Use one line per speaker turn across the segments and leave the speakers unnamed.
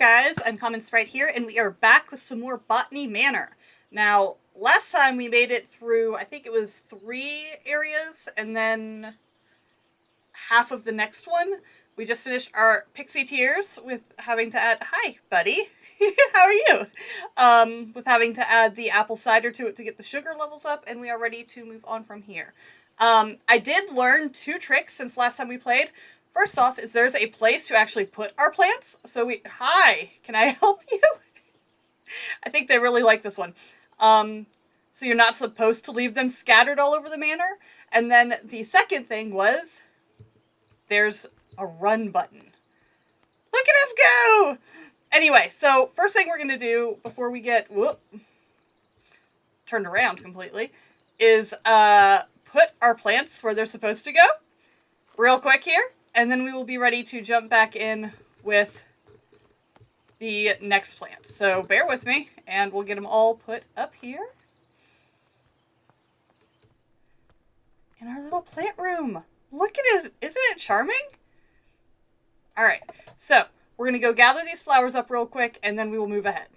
guys, Uncommon Sprite here, and we are back with some more Botany Manor. Now, last time we made it through, I think it was 3 areas, and then half of the next one. We just finished our Pixie Tears with having to add, hi buddy, how are you? With having to add the apple cider to it to get the sugar levels up, and we are ready to move on from here. I did learn 2 tricks since last time we played. First off, is there's a place to actually put our plants. So hi, can I help you? I think they really like this one. So you're not supposed to leave them scattered all over the manor. And then the second thing was, there's a run button. Look at us go! Anyway, so first thing we're going to do before we get, turned around completely, is put our plants where they're supposed to go. Real quick here. And then we will be ready to jump back in with the next plant. So bear with me, and we'll get them all put up here in our little plant room. Look at it. Isn't it charming? All right. So we're going to go gather these flowers up real quick, and then we will move ahead.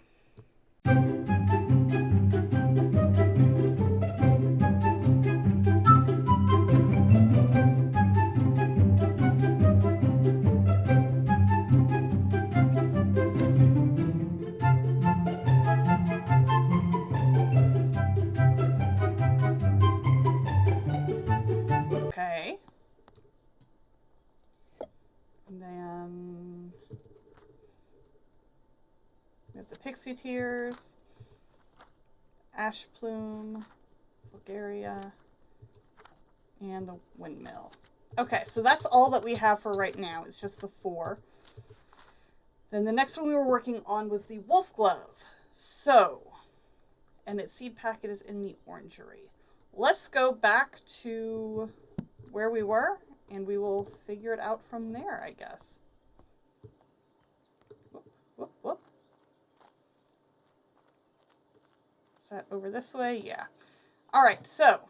Okay. And then we have the Pixie Tears, Ash Plume, Foyer, and the Windmill. Okay, so that's all that we have for right now. It's just the 4. Then the next one we were working on was the Wolf Glove. So, and its seed packet is in the orangery. Let's go back to where we were, and we will figure it out from there, I guess. Whoop, whoop, whoop. Is that over this way? Yeah. All right, so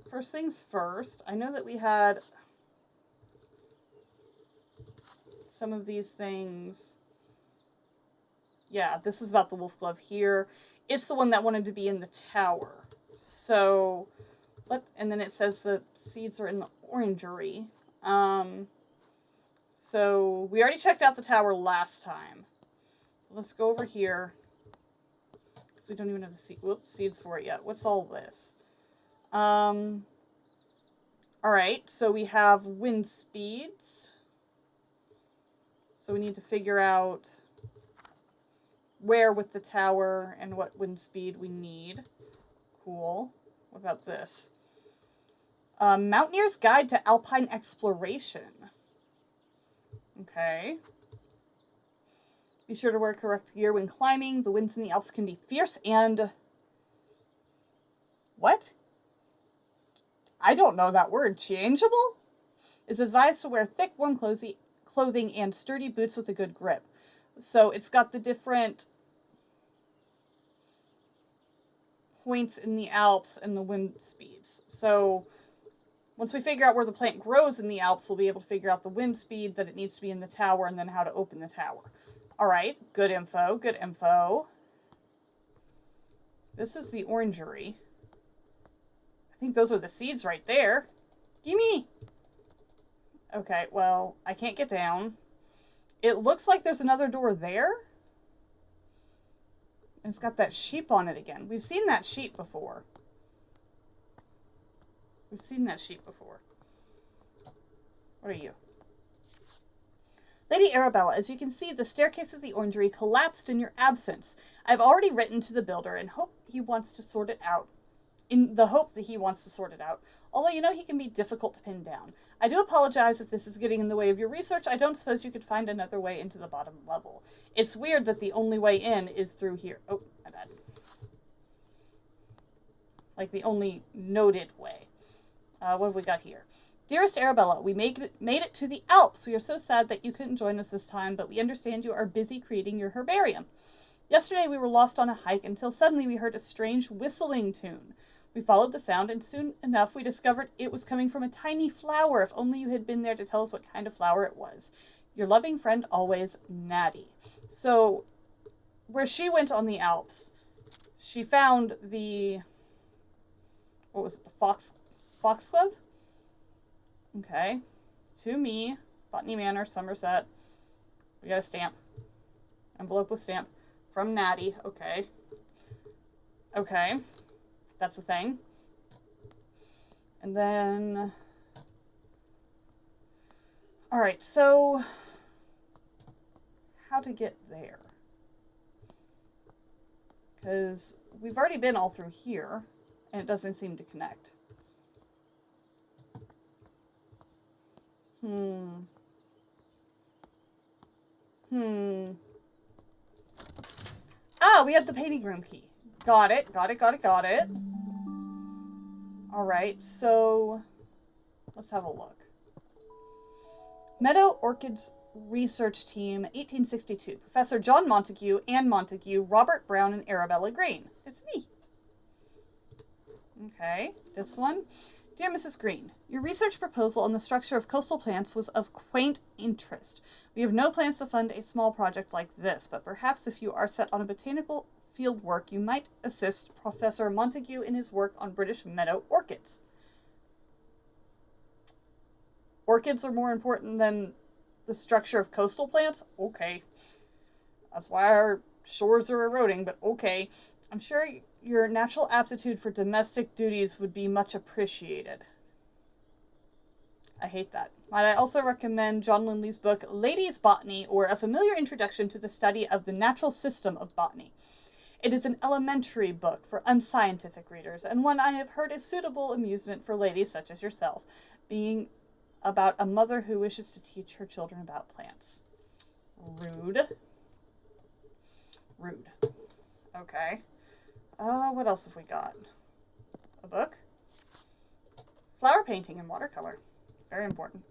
first things first, I know that we had some of these things. Yeah, this is about the wolf glove here. It's the one that wanted to be in the tower. So, and then it says the seeds are in the orangery. So we already checked out the tower last time. Let's go over here. Because we don't even have the seeds for it yet. What's all this? Alright, so we have wind speeds. So we need to figure out where with the tower and what wind speed we need. Cool. What about this? Mountaineer's Guide to Alpine Exploration. Okay. Be sure to wear correct gear when climbing. The winds in the Alps can be fierce and... What? I don't know that word. Changeable? It's advised to wear thick, warm clothing and sturdy boots with a good grip. So it's got the different points in the Alps and the wind speeds. So once we figure out where the plant grows in the Alps, we'll be able to figure out the wind speed that it needs to be in the tower and then how to open the tower. All right, good info, good info. This is the orangery. I think those are the seeds right there. Gimme! Okay, well, I can't get down. It looks like there's another door there. And it's got that sheep on it again. We've seen that sheep before. We've seen that sheep before. What are you? Lady Arabella, as you can see, the staircase of the orangery collapsed in your absence. I've already written to the builder and hope he wants to sort it out. In the hope that he wants to sort it out. Although you know he can be difficult to pin down. I do apologize if this is getting in the way of your research. I don't suppose you could find another way into the bottom level. It's weird that the only way in is through here. Oh, my bad. Like the only noted way. What have we got here? Dearest Arabella, we made it to the Alps. We are so sad that you couldn't join us this time, but we understand you are busy creating your herbarium. Yesterday we were lost on a hike until suddenly we heard a strange whistling tune. We followed the sound, and soon enough we discovered it was coming from a tiny flower. If only you had been there to tell us what kind of flower it was. Your loving friend always, Natty. So, where she went on the Alps, she found the, what was it, the foxglove? Okay. To me, Botany Manor, Somerset. We got a stamp. Envelope with stamp. From Natty. Okay. Okay. That's the thing. And then... Alright, so... How to get there? Because we've already been all through here, and it doesn't seem to connect. Ah, we have the painting room key. Got it. Alright, so... Let's have a look. Meadow Orchids Research Team, 1862. Professor John Montague, Anne Montague, Robert Brown, and Arabella Green. It's me. Okay, this one. Dear Mrs. Green, your research proposal on the structure of coastal plants was of quaint interest. We have no plans to fund a small project like this, but perhaps if you are set on a botanical field work, you might assist Professor Montague in his work on British meadow orchids. Orchids are more important than the structure of coastal plants? Okay. That's why our shores are eroding, but okay. I'm sure your natural aptitude for domestic duties would be much appreciated. I hate that. Might I also recommend John Lindley's book, Ladies' Botany, or A Familiar Introduction to the Study of the Natural System of Botany. It is an elementary book for unscientific readers, and one I have heard is suitable amusement for ladies such as yourself, being about a mother who wishes to teach her children about plants. Rude. Rude. Okay. What else have we got? A book? Flower painting in watercolor. Very important.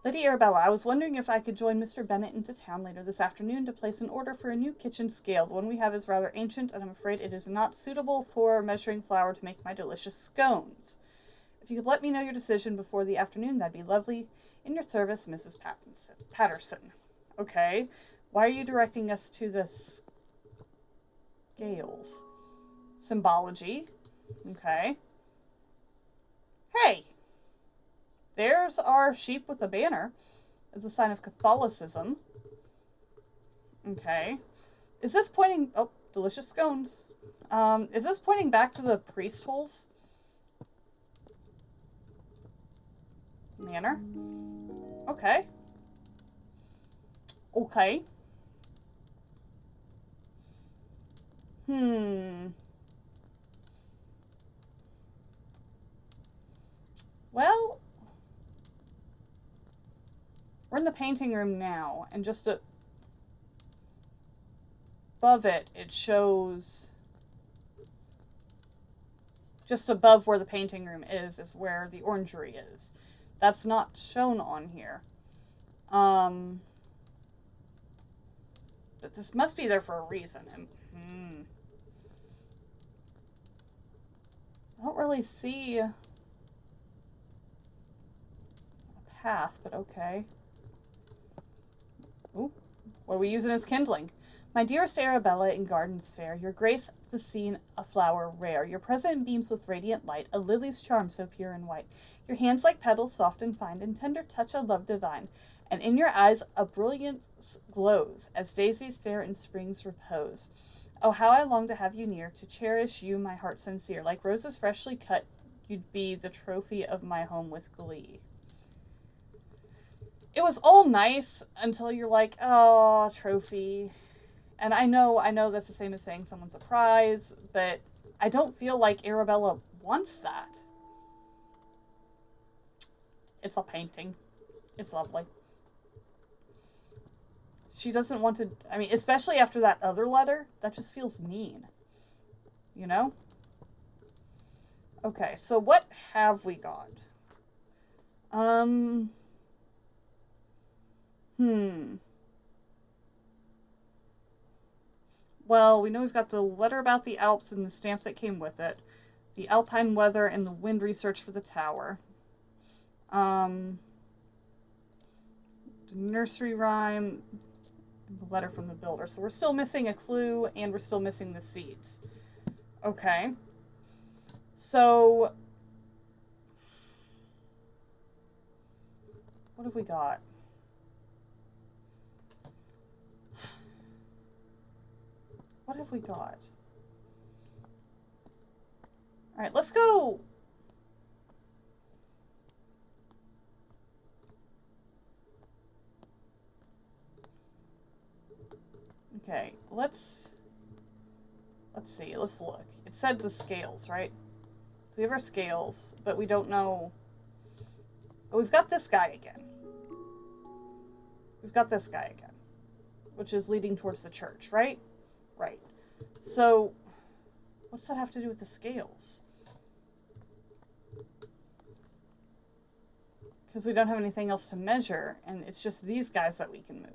Lady Arabella, I was wondering if I could join Mr. Bennet into town later this afternoon to place an order for a new kitchen scale. The one we have is rather ancient, and I'm afraid it is not suitable for measuring flour to make my delicious scones. If you could let me know your decision before the afternoon, that'd be lovely. In your service, Mrs. Patterson. Okay. Why are you directing us to the scales? Symbology. Okay. Hey! There's our sheep with a banner. As a sign of Catholicism. Okay. Is this pointing... Oh, delicious scones. Is this pointing back to the priest holes? Manor. Okay. Okay. Well, we're in the painting room now, and just above it, it shows... Just above where the painting room is where the orangery is. That's not shown on here. But this must be there for a reason. I don't really see a path, but okay. Ooh, what are we using as kindling? My dearest Arabella in gardens fair, your grace the scene a flower rare. Your present beams with radiant light, a lily's charm so pure and white. Your hands like petals soft and fine, and tender touch a love divine. And in your eyes a brilliance glows, as daisies fair in spring's repose. Oh, how I long to have you near, to cherish you, my heart sincere. Like roses freshly cut, you'd be the trophy of my home with glee. It was all nice until you're like, oh, trophy. And I know that's the same as saying someone's a prize, but I don't feel like Arabella wants that. It's a painting. It's lovely. She doesn't want to... I mean, especially after that other letter, that just feels mean. You know? Okay, so what have we got? Well, we know we've got the letter about the Alps and the stamp that came with it. The alpine weather and the wind research for the tower. The nursery rhyme, the letter from the builder. So we're still missing a clue, and we're still missing the seeds. Okay. So what have we got? What have we got? All right, let's go. Okay, let's see. Let's look. It said the scales, right? So we have our scales, but we don't know. Oh, we've got this guy again. We've got this guy again, which is leading towards the church, right? Right. So, what's that have to do with the scales? Because we don't have anything else to measure, and it's just these guys that we can move.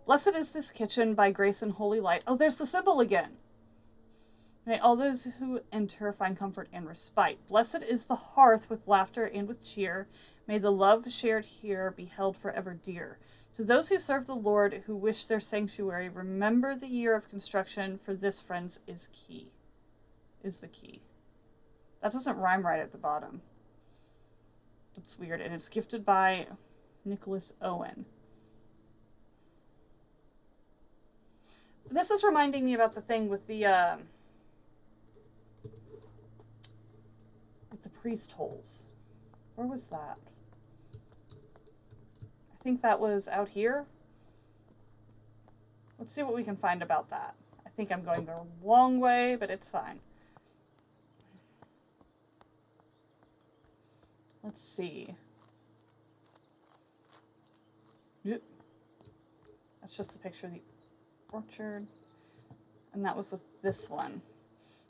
Blessed is this kitchen by grace and holy light. Oh, there's the symbol again. May all those who enter find comfort and respite. Blessed is the hearth with laughter and with cheer. May the love shared here be held forever dear. To those who serve the Lord, who wish their sanctuary, remember the year of construction, for this, friends, is the key. That doesn't rhyme right at the bottom. That's weird. And it's gifted by Nicholas Owen. This is reminding me about the thing with the priest holes. Where was that? I think that was out here. Let's see what we can find about that. I think I'm going the wrong way, but it's fine. Let's see. Yep. That's just a picture of the orchard. And that was with this one.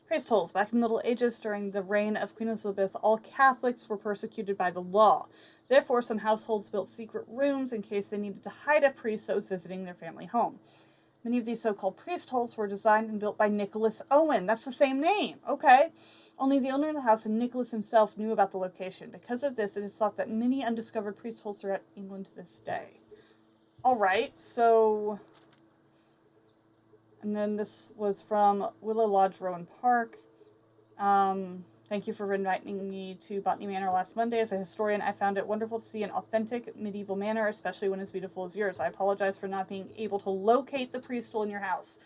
Priest holes. Back in the Middle Ages, during the reign of Queen Elizabeth, all Catholics were persecuted by the law. Therefore, some households built secret rooms in case they needed to hide a priest that was visiting their family home. Many of these so-called priest holes were designed and built by Nicholas Owen. That's the same name. Okay. Only the owner of the house and Nicholas himself knew about the location. Because of this, it is thought that many undiscovered priest holes are at England to this day. All right, so... And then this was from Willow Lodge, Rowan Park. Thank you for inviting me to Botany Manor last Monday. As a historian, I found it wonderful to see an authentic medieval manor, especially one as beautiful as yours. I apologize for not being able to locate the priest hole in your house.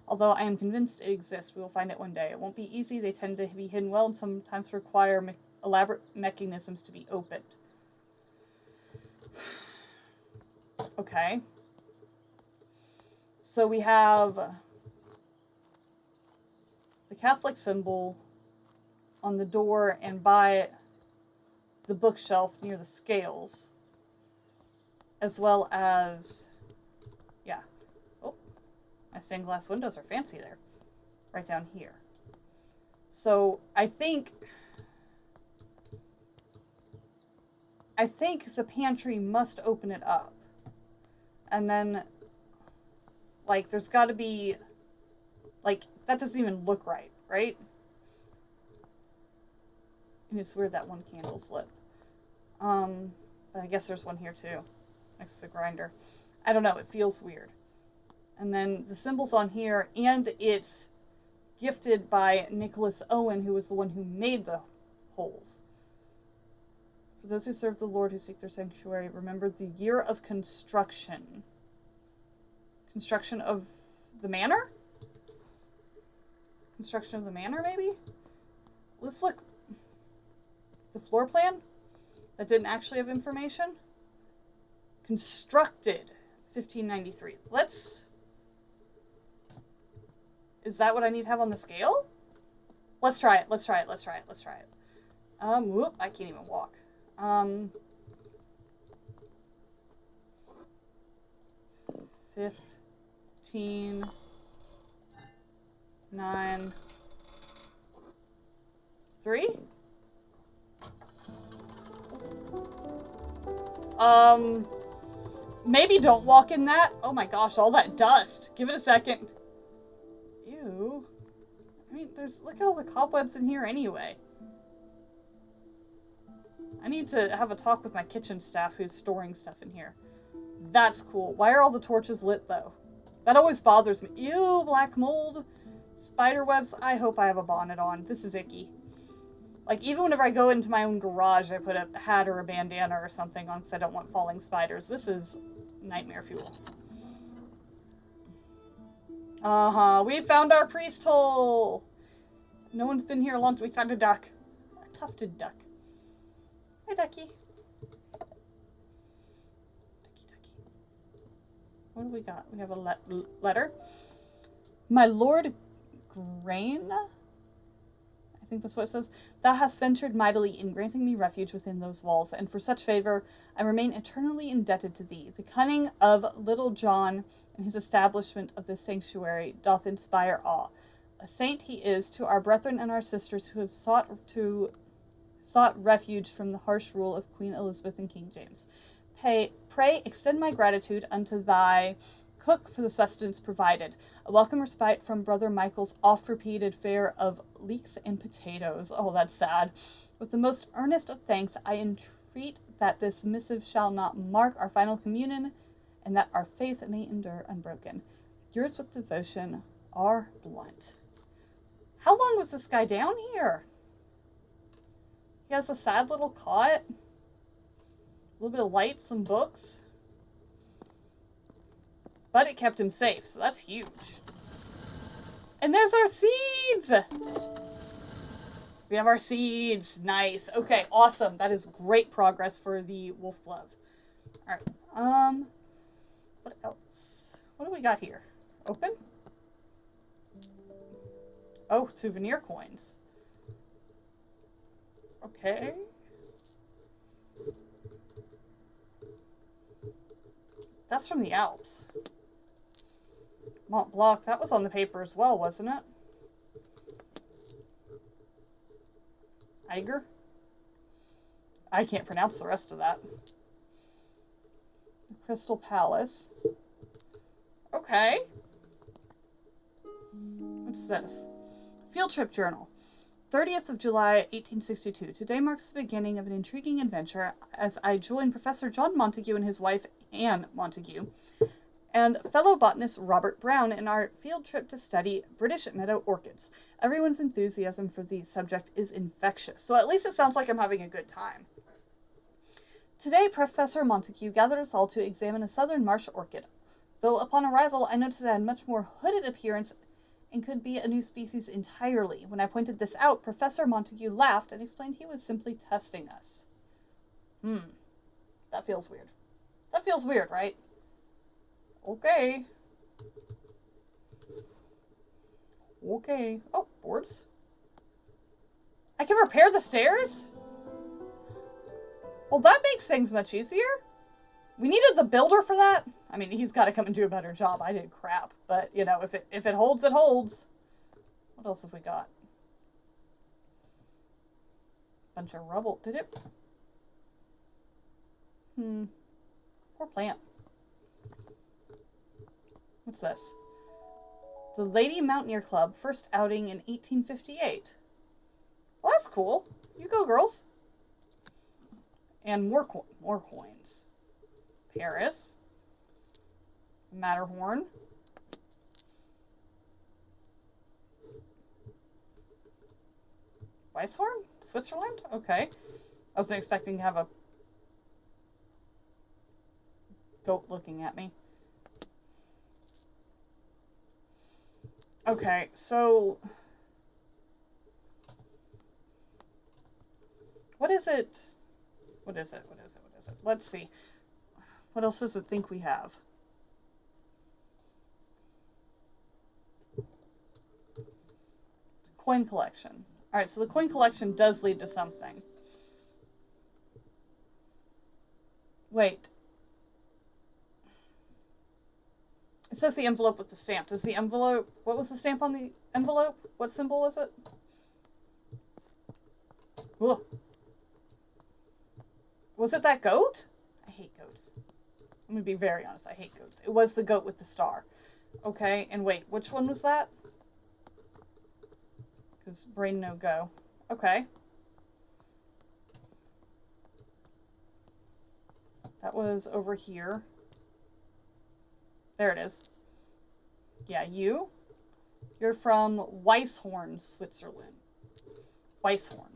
Although I am convinced it exists, we will find it one day. It won't be easy. They tend to be hidden well and sometimes require elaborate mechanisms to be opened. Okay. So we have the Catholic symbol on the door and by the bookshelf near the scales, as well as, yeah, oh, my stained glass windows are fancy there, right down here. So I think the pantry must open it up, and then, like, there's got to be, like, that doesn't even look right, right? And it's weird that one candle's lit. But I guess there's one here too, next to the grinder. I don't know, it feels weird. And then the symbol's on here, and it's gifted by Nicholas Owen, who was the one who made the holes. For those who serve the Lord, who seek their sanctuary, remember the year of construction. Construction of the manor? Construction of the manor, maybe? Let's look. The floor plan? That didn't actually have information? Constructed 1593. Let's... Is that what I need to have on the scale? Let's try it. Let's try it. Let's try it. Let's try it. Whoop, I can't even walk. 15, 9, 3? Maybe don't walk in that. Oh my gosh, all that dust. Give it a second. Ew. I mean, look at all the cobwebs in here anyway. I need to have a talk with my kitchen staff who's storing stuff in here. That's cool. Why are all the torches lit, though? That always bothers me. Ew, black mold. Spider webs. I hope I have a bonnet on. This is icky. Like, even whenever I go into my own garage, I put a hat or a bandana or something on because I don't want falling spiders. This is nightmare fuel. Uh-huh. We found our priest hole. No one's been here a long time. We found a duck. A tufted duck. Hi, ducky. Ducky. What do we got? We have a letter. My Lord Grain? I think that's what it says. Thou hast ventured mightily in granting me refuge within those walls, and for such favor I remain eternally indebted to thee. The cunning of Little John and his establishment of this sanctuary doth inspire awe. A saint he is to our brethren and our sisters who have sought refuge from the harsh rule of Queen Elizabeth and King James. Pray extend my gratitude unto thy cook for the sustenance provided. A welcome respite from Brother Michael's oft-repeated fare of leeks and potatoes. Oh, that's sad. With the most earnest of thanks, I entreat that this missive shall not mark our final communion, and that our faith may endure unbroken. Yours with devotion, R. Blunt. How long was this guy down here? He has a sad little cot. A little bit of light, some books. But it kept him safe, so that's huge. And there's our seeds! We have our seeds. Nice. Okay, awesome. That is great progress for the wolf glove. Alright, what else? What do we got here? Open? Oh, souvenir coins. Okay. That's from the Alps. Mont Blanc, that was on the paper as well, wasn't it? Eiger? I can't pronounce the rest of that. The Crystal Palace. Okay. What's this? Field Trip Journal. 30th of July, 1862. Today marks the beginning of an intriguing adventure as I join Professor John Montague and his wife, Anne Montague, and fellow botanist Robert Brown in our field trip to study British meadow orchids. Everyone's enthusiasm for the subject is infectious, so at least it sounds like I'm having a good time. Today, Professor Montague gathered us all to examine a southern marsh orchid, though upon arrival I noticed it had a much more hooded appearance and could be a new species entirely. When I pointed this out, Professor Montague laughed and explained he was simply testing us. That feels weird. That feels weird, right? Okay. Okay. Oh, boards. I can repair the stairs? Well, that makes things much easier. We needed the builder for that. I mean, he's got to come and do a better job. I did crap. But, you know, if it holds, it holds. What else have we got? Bunch of rubble. Did it? Poor plant. What's this? The Lady Mountaineer Club, first outing in 1858. Well, that's cool. You go, girls. And more coins. Paris. Matterhorn. Weisshorn? Switzerland? Okay. I wasn't expecting to have a goat looking at me. Okay, so what is it? What is it? Let's see. What else does it think we have? Coin collection. Alright, so the coin collection does lead to something. Wait. It says the envelope with the stamp. Does the envelope... What was the stamp on the envelope? What symbol is it? Ugh. Was it that goat? I hate goats. I'm going to be very honest. I hate goats. It was the goat with the star. Okay, and wait. Which one was that? because brain no go. Okay. That was over here. There it is. Yeah, you. You're from Weisshorn, Switzerland. Weisshorn.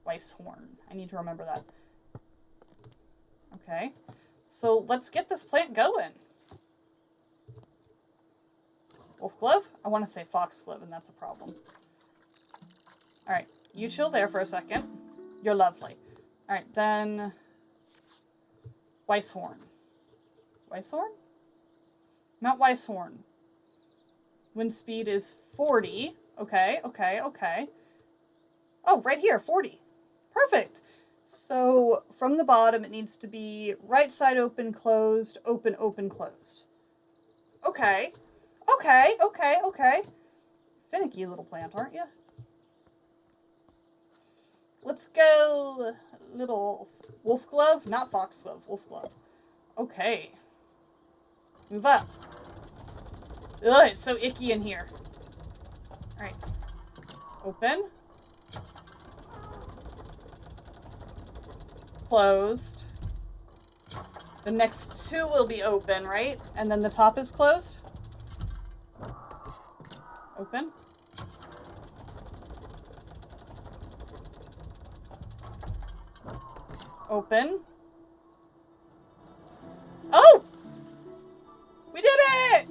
Weisshorn. I need to remember that. Okay. So let's get this plant going. Wolfglove? I want to say foxglove, and that's a problem. Alright, you chill there for a second. You're lovely. Alright, then... Weisshorn. Weisshorn? Mount Weisshorn. Wind speed is 40. Okay, okay, okay. Oh, right here, 40. Perfect. So, from the bottom, it needs to be right side open, closed, open, open, closed. Okay. Okay, okay, okay. Finicky little plant, aren't you? Let's go little wolfglove. Not foxglove, wolfglove. Okay. Move up. Ugh, it's so icky in here. Alright. Open. Closed. The next two will be open, right? And then the top is closed. Open. Open. Oh! We did it!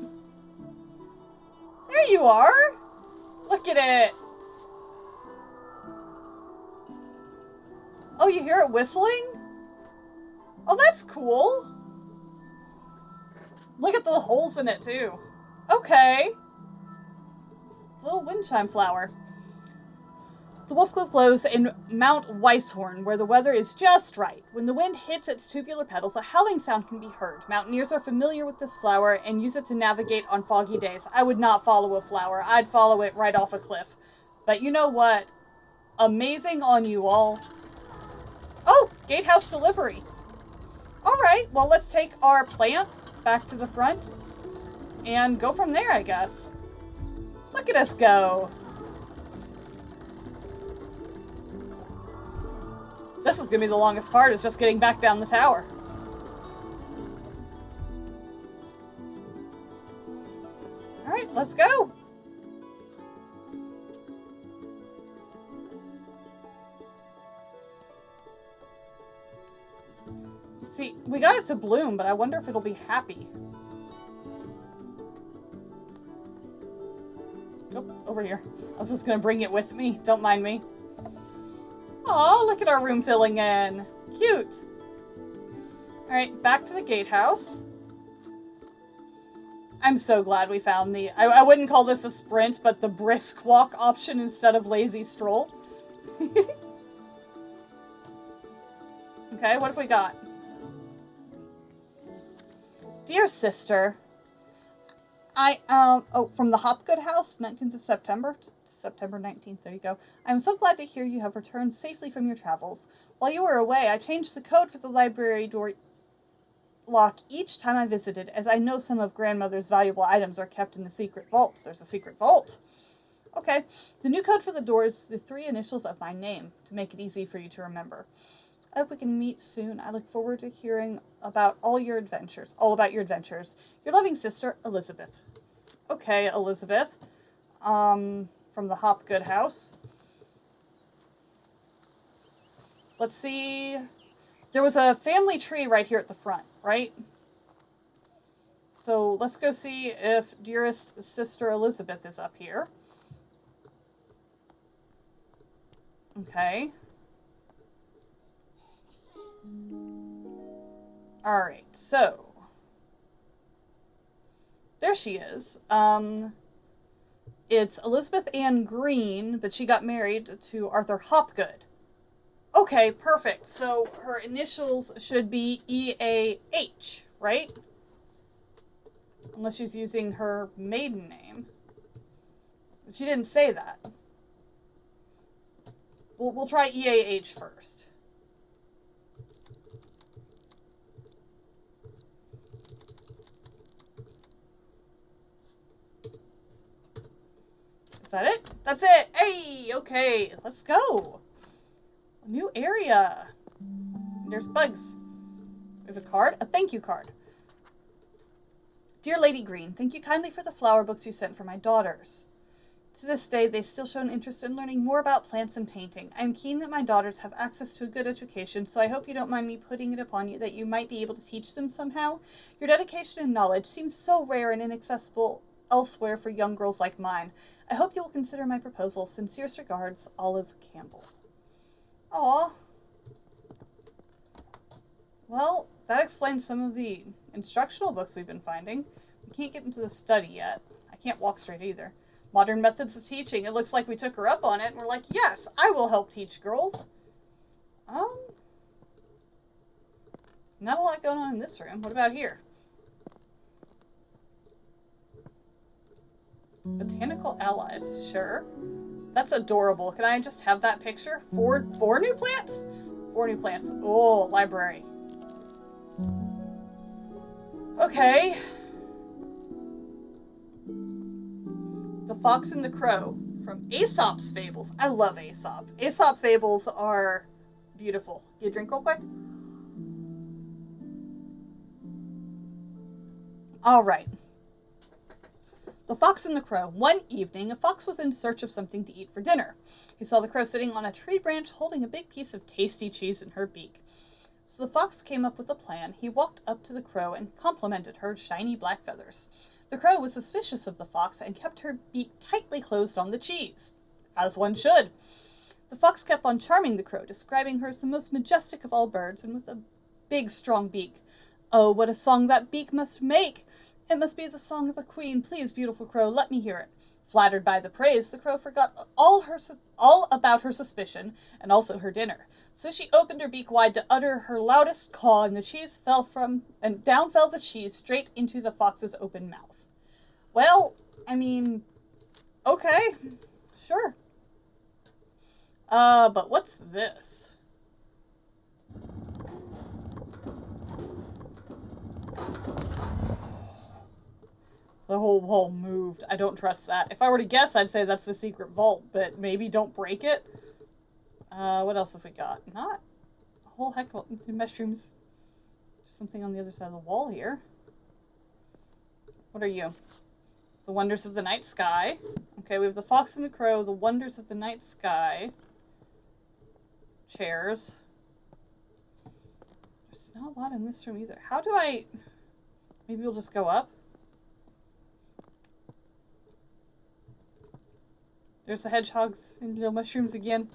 There you are! Look at it! Oh, you hear it whistling? Oh, that's cool. Look at the holes in it, too. Okay. Little wind chime flower. The wolfglove blows in Mount Weisshorn, where the weather is just right. When the wind hits its tubular petals, a howling sound can be heard. Mountaineers are familiar with this flower and use it to navigate on foggy days. I would not follow a flower. I'd follow it right off a cliff. But you know what? Amazing on you all. Oh, gatehouse delivery. All right, well, let's take our plant back to the front and go from there, I guess. Look at us go. This is going to be the longest part, is just getting back down the tower. All right, let's go. See, we got it to bloom, but I wonder if it'll be happy. Oh, over here. I was just going to bring it with me. Don't mind me. Aw, look at our room filling in. Cute. Alright, back to the gatehouse. I'm so glad we found the... I wouldn't call this a sprint, but the brisk walk option instead of lazy stroll. Okay, what have we got? Dear sister, from the Hopgood House, 19th of September, September 19th, there you go. I'm so glad to hear you have returned safely from your travels. While you were away, I changed the code for the library door lock each time I visited, as I know some of grandmother's valuable items are kept in the secret vault. There's a secret vault. Okay, the new code for the door is the 3 initials of my name, to make it easy for you to remember. I hope we can meet soon. I look forward to hearing about all your adventures. Your loving sister, Elizabeth. Okay, Elizabeth. From the Hopgood House. Let's see. There was a family tree right here at the front, right? So let's go see if dearest sister Elizabeth is up here. Okay. Alright, so there she is. It's Elizabeth Ann Green, but she got married to Arthur Hopgood. Okay, perfect. So her initials should be EAH, right? Unless she's using her maiden name. But she didn't say that. We'll try EAH first. Is that it? That's it. Hey, okay, let's go. A new area. There's bugs. There's a card, a thank you card. Dear Lady Green, thank you kindly for the flower books you sent for my daughters. To this day, they still show an interest in learning more about plants and painting. I am keen that my daughters have access to a good education, so I hope you don't mind me putting it upon you that you might be able to teach them somehow. Your dedication and knowledge seems so rare and inaccessible elsewhere for young girls like mine. I hope you will consider my proposal. Sincerest regards, Olive Campbell. Aw. Well, that explains some of the instructional books we've been finding. We can't get into the study yet. I can't walk straight either. Modern methods of teaching. It looks like we took her up on it, and we're like, yes, I will help teach girls. Not a lot going on in this room. What about here? Botanical allies, sure. That's adorable. Can I just have that picture? Four new plants? 4 new plants. Oh, library. Okay. The Fox and the Crow from Aesop's Fables. I love Aesop. Aesop Fables are beautiful. You drink real quick? All right. The Fox and the Crow. One evening, a fox was in search of something to eat for dinner. He saw the crow sitting on a tree branch holding a big piece of tasty cheese in her beak. So the fox came up with a plan. He walked up to the crow and complimented her shiny black feathers. The crow was suspicious of the fox and kept her beak tightly closed on the cheese, as one should. The fox kept on charming the crow, describing her as the most majestic of all birds and with a big, strong beak. Oh, what a song that beak must make! It must be the song of a queen. Please, beautiful crow, let me hear it. Flattered by the praise, the crow forgot all about her suspicion and also her dinner. So she opened her beak wide to utter her loudest caw, and down fell the cheese straight into the fox's open mouth. Well, I mean, okay, sure. But what's this? The whole wall moved. I don't trust that. If I were to guess, I'd say that's the secret vault, but maybe don't break it. What else have we got? Not a whole heck of mushrooms. There's something on the other side of the wall here. What are you? The Wonders of the Night Sky. Okay, we have the Fox and the Crow, the Wonders of the Night Sky. Chairs. There's not a lot in this room either. How do I... Maybe we'll just go up? There's the hedgehogs and little mushrooms again.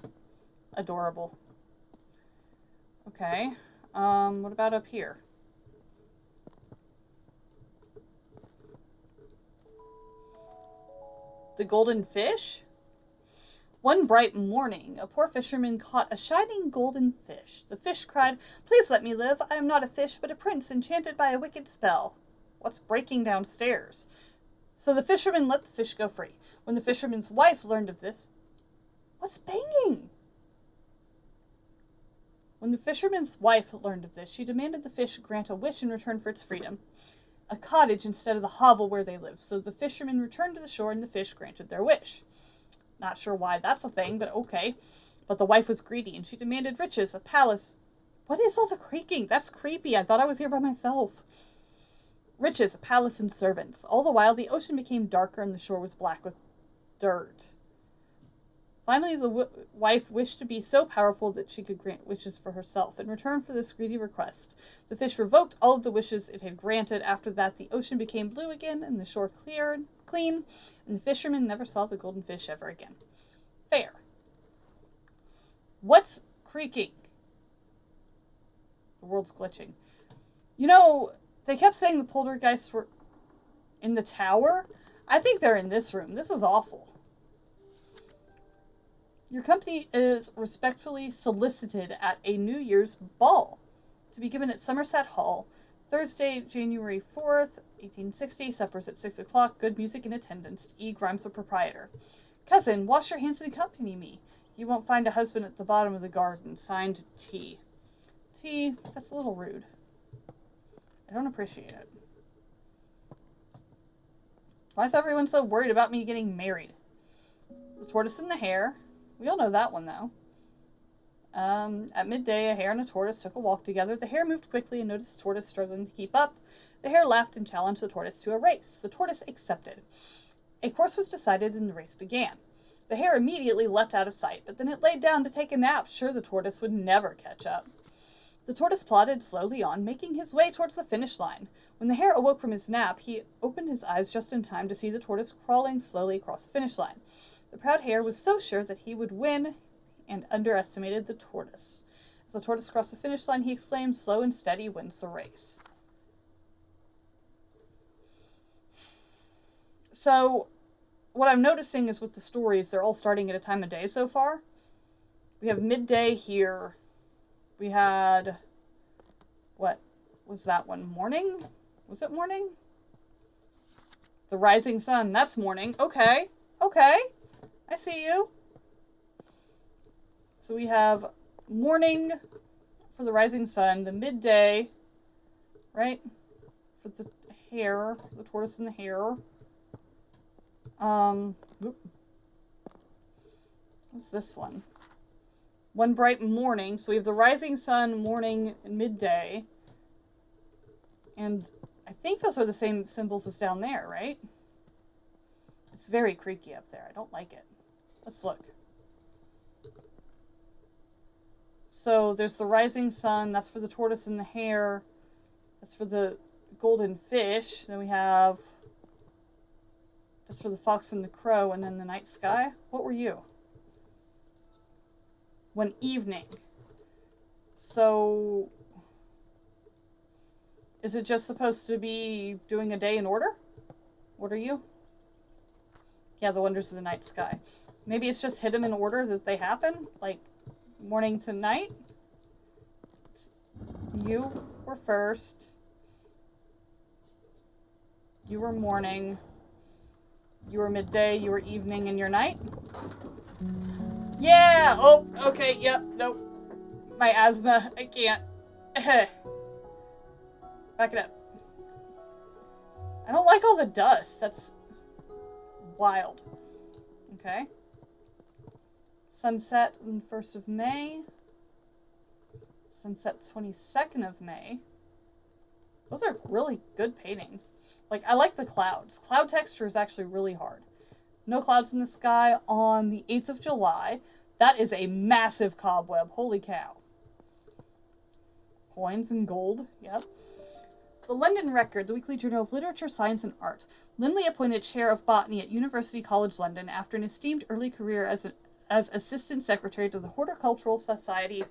Adorable. Okay. What about up here? The golden fish? One bright morning, a poor fisherman caught a shining golden fish. The fish cried, "Please let me live. I am not a fish, but a prince enchanted by a wicked spell." What's breaking downstairs? So the fisherman let the fish go free. When the fisherman's wife learned of this... What's banging? When the fisherman's wife learned of this, she demanded the fish grant a wish in return for its freedom. A cottage instead of the hovel where they lived. So the fishermen returned to the shore and the fish granted their wish. Not sure why that's a thing, but okay. But the wife was greedy and she demanded riches, a palace. What is all the creaking? That's creepy. I thought I was here by myself. Riches, a palace, and servants. All the while, the ocean became darker and the shore was black with dirt. Finally, the wife wished to be so powerful that she could grant wishes for herself. In return for this greedy request, the fish revoked all of the wishes it had granted. After that, the ocean became blue again and the shore clean, and the fisherman never saw the golden fish ever again. Fair. What's creaking? The world's glitching. You know, they kept saying the poltergeists were in the tower. I think they're in this room. This is awful. Your company is respectfully solicited at a New Year's ball to be given at Somerset Hall, Thursday, January 4th, 1860. Suppers at 6 o'clock. Good music in attendance. E. Grimes, the proprietor. Cousin, wash your hands and accompany me. You won't find a husband at the bottom of the garden. Signed, T. T, that's a little rude. I don't appreciate it. Why is everyone so worried about me getting married? The tortoise and the hare. We all know that one, though. At midday, a hare and a tortoise took a walk together. The hare moved quickly and noticed the tortoise struggling to keep up. The hare laughed and challenged the tortoise to a race. The tortoise accepted. A course was decided and the race began. The hare immediately leapt out of sight, but then it laid down to take a nap, sure the tortoise would never catch up. The tortoise plodded slowly on, making his way towards the finish line. When the hare awoke from his nap, he opened his eyes just in time to see the tortoise crawling slowly across the finish line. The proud hare was so sure that he would win and underestimated the tortoise. As the tortoise crossed the finish line, he exclaimed, "Slow and steady wins the race." So, what I'm noticing is with the stories, they're all starting at a time of day so far. We have midday here. We had, what was that one? Morning? Was it morning? The rising sun. That's morning. Okay. Okay. I see you. So we have morning for the rising sun, the midday, right? For the hare, the tortoise and the hare. What's this one? One bright morning. So we have the rising sun, morning, and midday. And I think those are the same symbols as down there, right? It's very creaky up there. I don't like it. Let's look. So there's the rising sun. That's for the tortoise and the hare. That's for the golden fish. Then we have just for the fox and the crow, and then the night sky. What were you? One evening. So is it just supposed to be doing a day in order? What are you? Yeah, the wonders of the night sky. Maybe it's just hit them in order that they happen, like morning to night. You were first. You were morning. You were midday. You were evening, and your night. Yeah! Oh, okay, yep, nope. My asthma, I can't. Back it up. I don't like all the dust. That's wild. Okay. Sunset on 1st of May. Sunset 22nd of May. Those are really good paintings. Like, I like the clouds. Cloud texture is actually really hard. No clouds in the sky on the 8th of July. That is a massive cobweb. Holy cow. Coins and gold. Yep. The London Record, the weekly journal of literature, science, and art. Lindley appointed chair of botany at University College London after an esteemed early career as assistant secretary to the Horticultural Society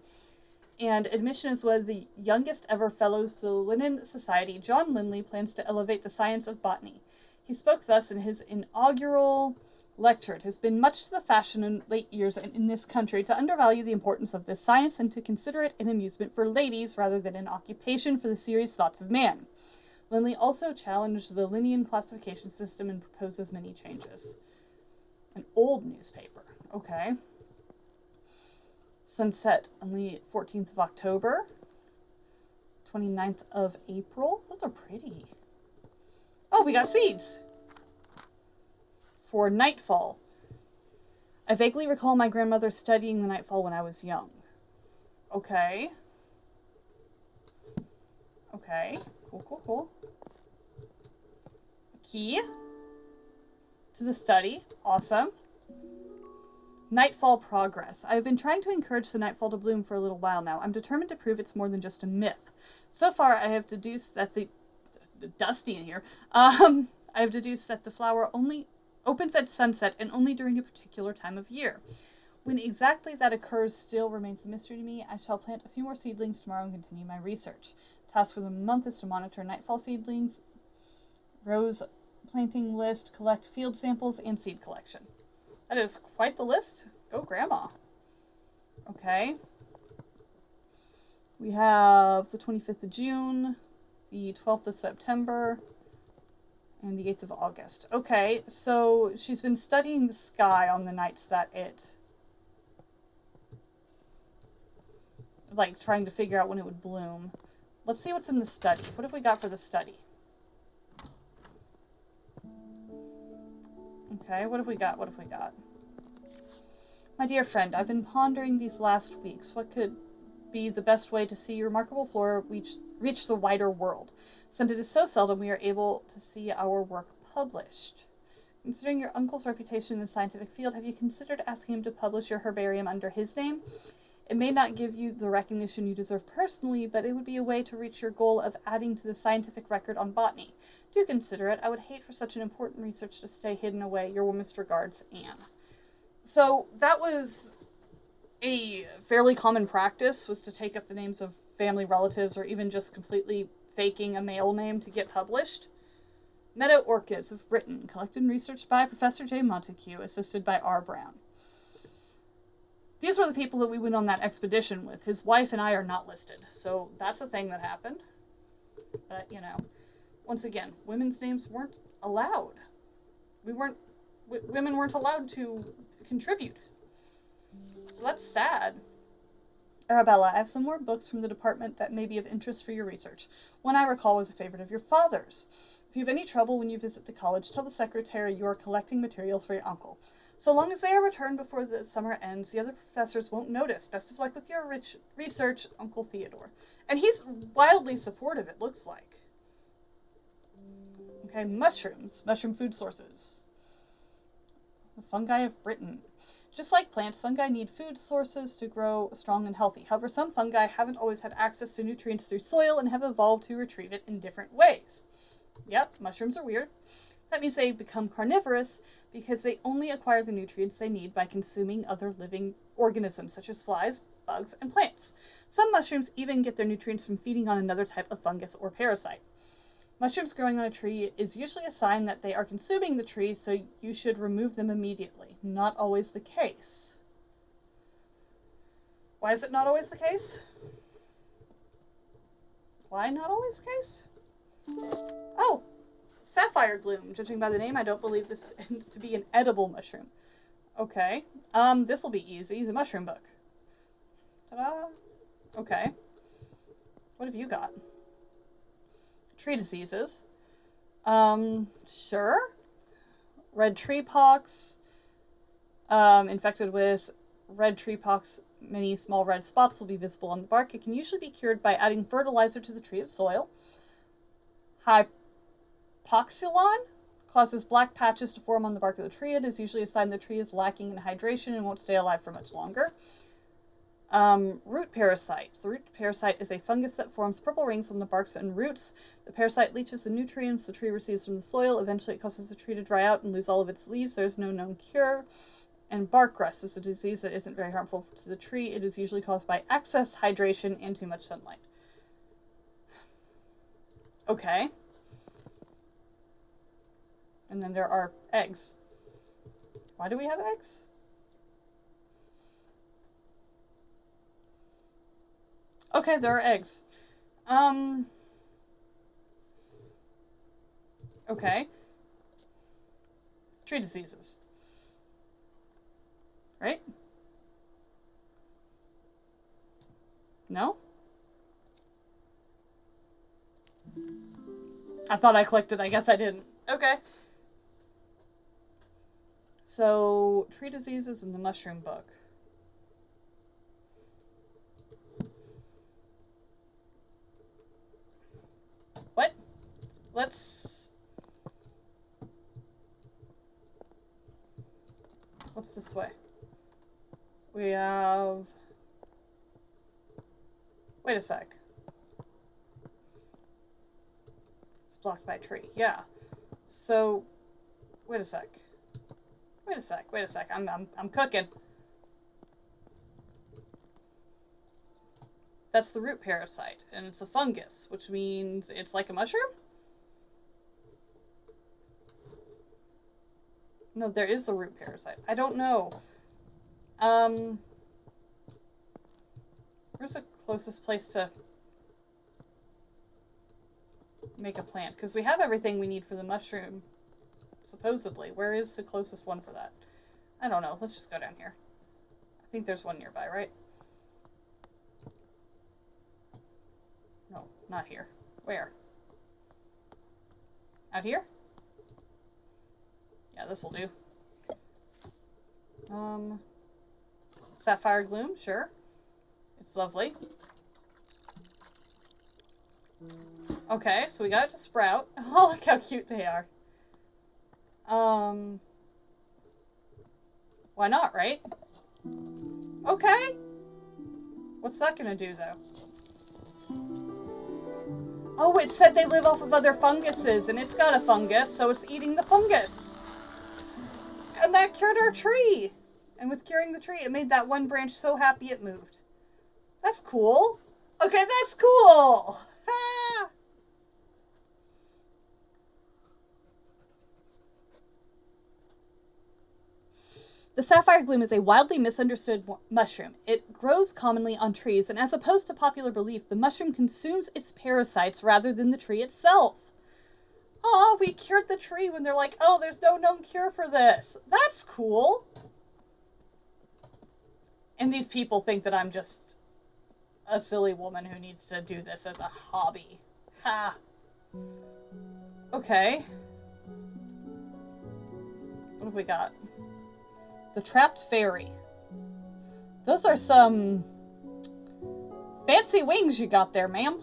and admission as one of the youngest ever fellows to the Linnean Society. John Lindley plans to elevate the science of botany. He spoke thus in his inaugural lecture. It has been much to the fashion in late years and in this country to undervalue the importance of this science and to consider it an amusement for ladies rather than an occupation for the serious thoughts of man. Lindley also challenged the Linnean classification system and proposes many changes. An old newspaper. Okay. Sunset on the 14th of October. 29th of April. Those are pretty. Oh, we got seeds. For nightfall. I vaguely recall my grandmother studying the nightfall when I was young. Okay. Okay. Cool, cool, cool. Key to the study. Awesome. Nightfall progress. I have been trying to encourage the nightfall to bloom for a little while now. I'm determined to prove it's more than just a myth. So far, I have deduced that the dusty in here. I have deduced that the flower only opens at sunset and only during a particular time of year. When exactly that occurs still remains a mystery to me. I shall plant a few more seedlings tomorrow and continue my research. Task for the month is to monitor nightfall seedlings, rose planting list, collect field samples, and seed collection. That is quite the list. Go, Grandma. Okay. We have the 25th of June, the 12th of September, and the 8th of August. Okay, so she's been studying the sky on the nights that like, trying to figure out when it would bloom. Let's see what's in the study. What have we got for the study? Okay, what have we got? What have we got? My dear friend, I've been pondering these last weeks what could be the best way to see your remarkable flora reach the wider world, since it is so seldom we are able to see our work published. Considering your uncle's reputation in the scientific field, have you considered asking him to publish your herbarium under his name? It may not give you the recognition you deserve personally, but it would be a way to reach your goal of adding to the scientific record on botany. Do consider it. I would hate for such an important research to stay hidden away. Your warmest regards, Anne. So that was a fairly common practice, was to take up the names of family relatives or even just completely faking a male name to get published. Meadow Orchids of Britain, collected and researched by Professor J. Montague, assisted by R. Brown. These were the people that we went on that expedition with. His wife and I are not listed, so that's a thing that happened. But, once again, women's names weren't allowed. Women weren't allowed to contribute. So that's sad. Arabella, I have some more books from the department that may be of interest for your research. One I recall was a favorite of your father's. If you have any trouble when you visit the college, tell the secretary you are collecting materials for your uncle. So long as they are returned before the summer ends, the other professors won't notice. Best of luck with your research, Uncle Theodore. And he's wildly supportive, it looks like. Okay, mushrooms. Mushroom food sources. The fungi of Britain. Just like plants, fungi need food sources to grow strong and healthy. However, some fungi haven't always had access to nutrients through soil and have evolved to retrieve it in different ways. Yep, mushrooms are weird. That means they become carnivorous because they only acquire the nutrients they need by consuming other living organisms, such as flies, bugs, and plants. Some mushrooms even get their nutrients from feeding on another type of fungus or parasite. Mushrooms growing on a tree is usually a sign that they are consuming the tree, so you should remove them immediately. Not always the case. Why is it not always the case? Why not always the case? Oh, sapphire gloom. Judging by the name, I don't believe this to be an edible mushroom. Okay. This will be easy. The mushroom book. Ta-da. Okay. What have you got? Tree diseases. Sure. Red tree pox. Infected with red tree pox, many small red spots will be visible on the bark. It can usually be cured by adding fertilizer to the tree of soil. Hypoxylon causes black patches to form on the bark of the tree. It is usually a sign the tree is lacking in hydration and won't stay alive for much longer. Root parasite. The root parasite is a fungus that forms purple rings on the barks and roots. The parasite leaches the nutrients the tree receives from the soil. Eventually, it causes the tree to dry out and lose all of its leaves. There is no known cure. And bark rust is a disease that isn't very harmful to the tree. It is usually caused by excess hydration and too much sunlight. Okay. And then there are eggs. Why do we have eggs? Okay, there are eggs. Okay. Tree diseases. Right? No? I thought I clicked it. I guess I didn't. Okay. So, tree diseases in the mushroom book. What? Let's... What's this way? We have... Wait a sec. It's blocked by a tree. Yeah. So, wait a sec. Wait a sec. I'm cooking. That's the root parasite, and it's a fungus, which means it's like a mushroom? No, there is the root parasite. I don't know. Where's the closest place to make a plant? Because we have everything we need for the mushroom, supposedly. Where is the closest one for that? I don't know. Let's just go down here. I think there's one nearby, right? No, not here. Where? Out here? Yeah, this'll do. Sapphire Gloom, sure. It's lovely. Okay, so we got it to sprout. Oh, look how cute they are. Why not, right? Okay. What's that gonna do, though? Oh, it said they live off of other funguses, and it's got a fungus, so it's eating the fungus. And that cured our tree. And with curing the tree, it made that one branch so happy it moved. That's cool. Okay, that's cool. Ha! The sapphire gloom is a wildly misunderstood mushroom. It grows commonly on trees, and as opposed to popular belief, the mushroom consumes its parasites rather than the tree itself. Oh, we cured the tree when they're like, oh, there's no known cure for this. That's cool. And these people think that I'm just a silly woman who needs to do this as a hobby. Ha. Okay. What have we got? The Trapped Fairy. Those are some fancy wings you got there, ma'am.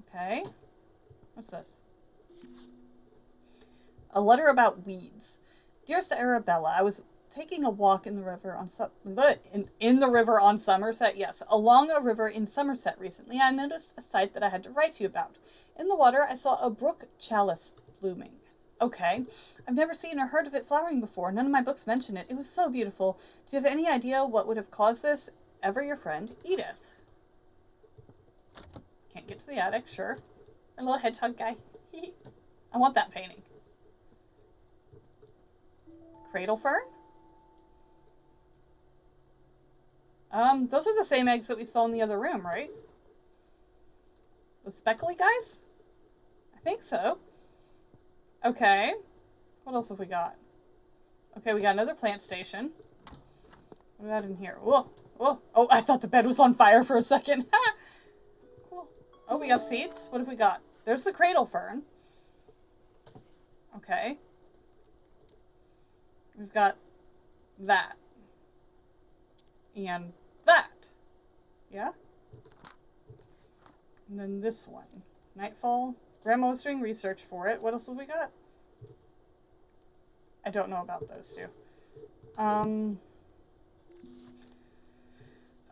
Okay. What's this? A letter about weeds. Dearest Arabella, I was taking a walk in the river on Somerset. Yes, along a river in Somerset recently. I noticed a sight that I had to write to you about. In the water, I saw a brook chalice blooming. Okay. I've never seen or heard of it flowering before. None of my books mention it. It was so beautiful. Do you have any idea what would have caused this? Ever your friend, Edith. Can't get to the attic, sure. A little hedgehog guy. I want that painting. Cradle fern? Those are the same eggs that we saw in the other room, right? The speckly guys? I think so. Okay. What else have we got? Okay, we got another plant station. What do we got in here? Whoa. Whoa. Oh, I thought the bed was on fire for a second. Cool. Oh, we have seeds. What have we got? There's the cradle fern. Okay. We've got that. And that. Yeah? And then this one. Nightfall. Grandma was doing research for it. What else have we got? I don't know about those two.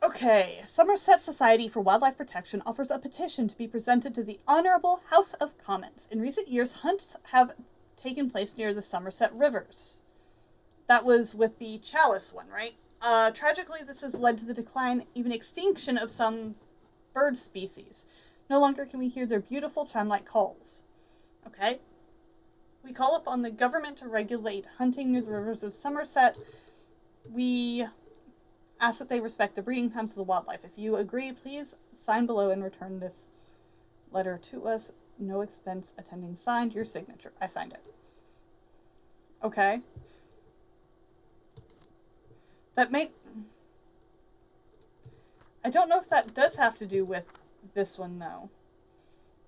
Okay. Somerset Society for Wildlife Protection offers a petition to be presented to the Honourable House of Commons. In recent years, hunts have taken place near the Somerset rivers. That was with the chalice one, right? Tragically, this has led to the decline, even extinction of some bird species. No longer can we hear their beautiful chime-like calls. Okay? We call upon the government to regulate hunting near the rivers of Somerset. We ask that they respect the breeding times of the wildlife. If you agree, please sign below and return this letter to us. No expense attending. Signed. Your signature. I signed it. Okay. That may... I don't know if that does have to do with this one, though.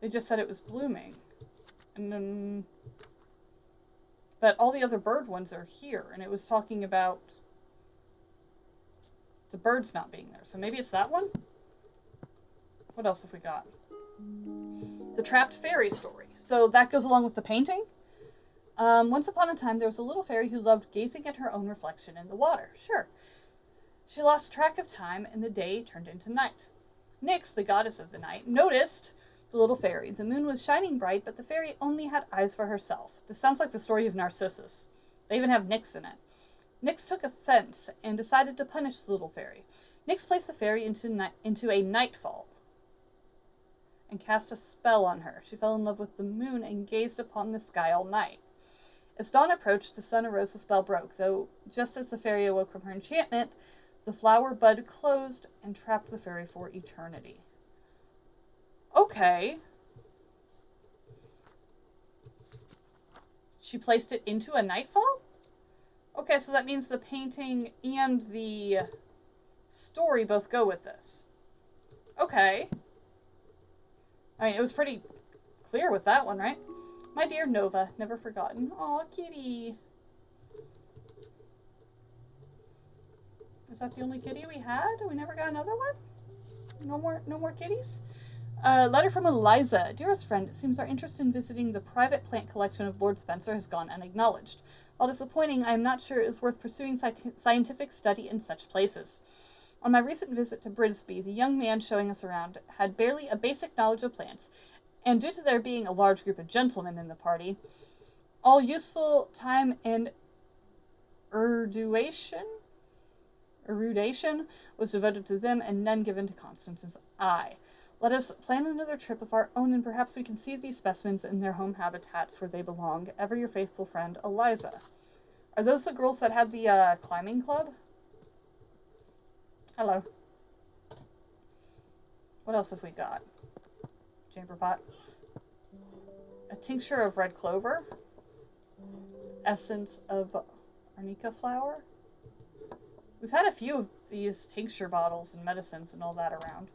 They just said it was blooming. And then... But all the other bird ones are here, and it was talking about the birds not being there. So maybe it's that one? What else have we got? The Trapped Fairy story. So that goes along with the painting. Once upon a time, there was a little fairy who loved gazing at her own reflection in the water. Sure. She lost track of time, and the day turned into night. Nyx, the goddess of the night, noticed the little fairy. The moon was shining bright, but the fairy only had eyes for herself. This sounds like the story of Narcissus. They even have Nyx in it. Nyx took offense and decided to punish the little fairy. Nyx placed the fairy into a nightfall and cast a spell on her. She fell in love with the moon and gazed upon the sky all night. As dawn approached, the sun arose, the spell broke, though just as the fairy awoke from her enchantment, the flower bud closed and trapped the fairy for eternity. Okay. She placed it into a nightfall? Okay, so that means the painting and the story both go with this. Okay. I mean, it was pretty clear with that one, right? My dear Nova, never forgotten. Aw, kitty. Is that the only kitty we had? We never got another one? No more kitties? Letter from Eliza. Dearest friend, it seems our interest in visiting the private plant collection of Lord Spencer has gone unacknowledged. While disappointing, I am not sure it is worth pursuing scientific study in such places. On my recent visit to Brisby, the young man showing us around had barely a basic knowledge of plants, and due to there being a large group of gentlemen in the party, all useful time and erudation was devoted to them and none given to Constance's eye. Let us plan another trip of our own, and perhaps we can see these specimens in their home habitats where they belong. Ever your faithful friend, Eliza. Are those the girls that had the climbing club? Hello. What else have we got? Chamber pot. A tincture of red clover. Essence of arnica flower. We've had a few of these tincture bottles and medicines and all that around.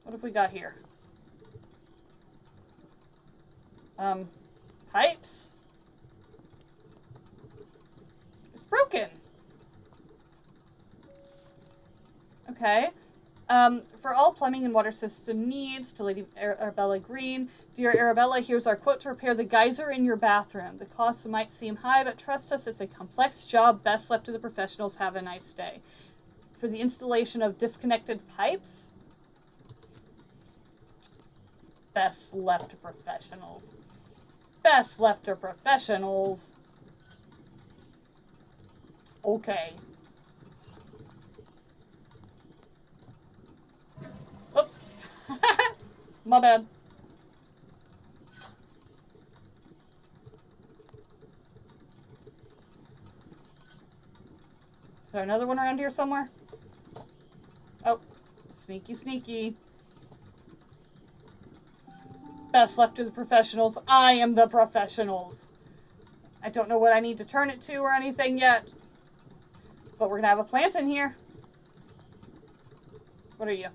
What have we got here? Pipes? It's broken. Okay. For all plumbing and water system needs, to Lady Arabella Green. Dear Arabella, here's our quote to repair the geyser in your bathroom. The cost might seem high, but trust us, it's a complex job best left to the professionals. Have a nice day. For the installation of disconnected pipes? Best left to professionals. Best left to professionals. Okay. Oops. My bad. Is there another one around here somewhere? Oh. Sneaky, sneaky. Best left to the professionals. I am the professionals. I don't know what I need to turn it to or anything yet. But we're going to have a plant in here. What are you?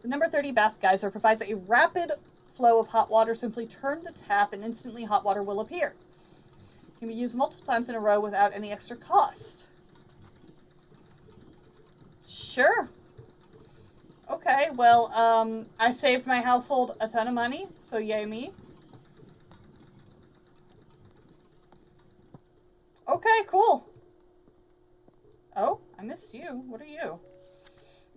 The number 30 bath geyser provides a rapid flow of hot water. Simply turn the tap and instantly hot water will appear. It can be used multiple times in a row without any extra cost. Sure. Okay, well, I saved my household a ton of money, so yay me. Okay, cool. Oh, I missed you. What are you?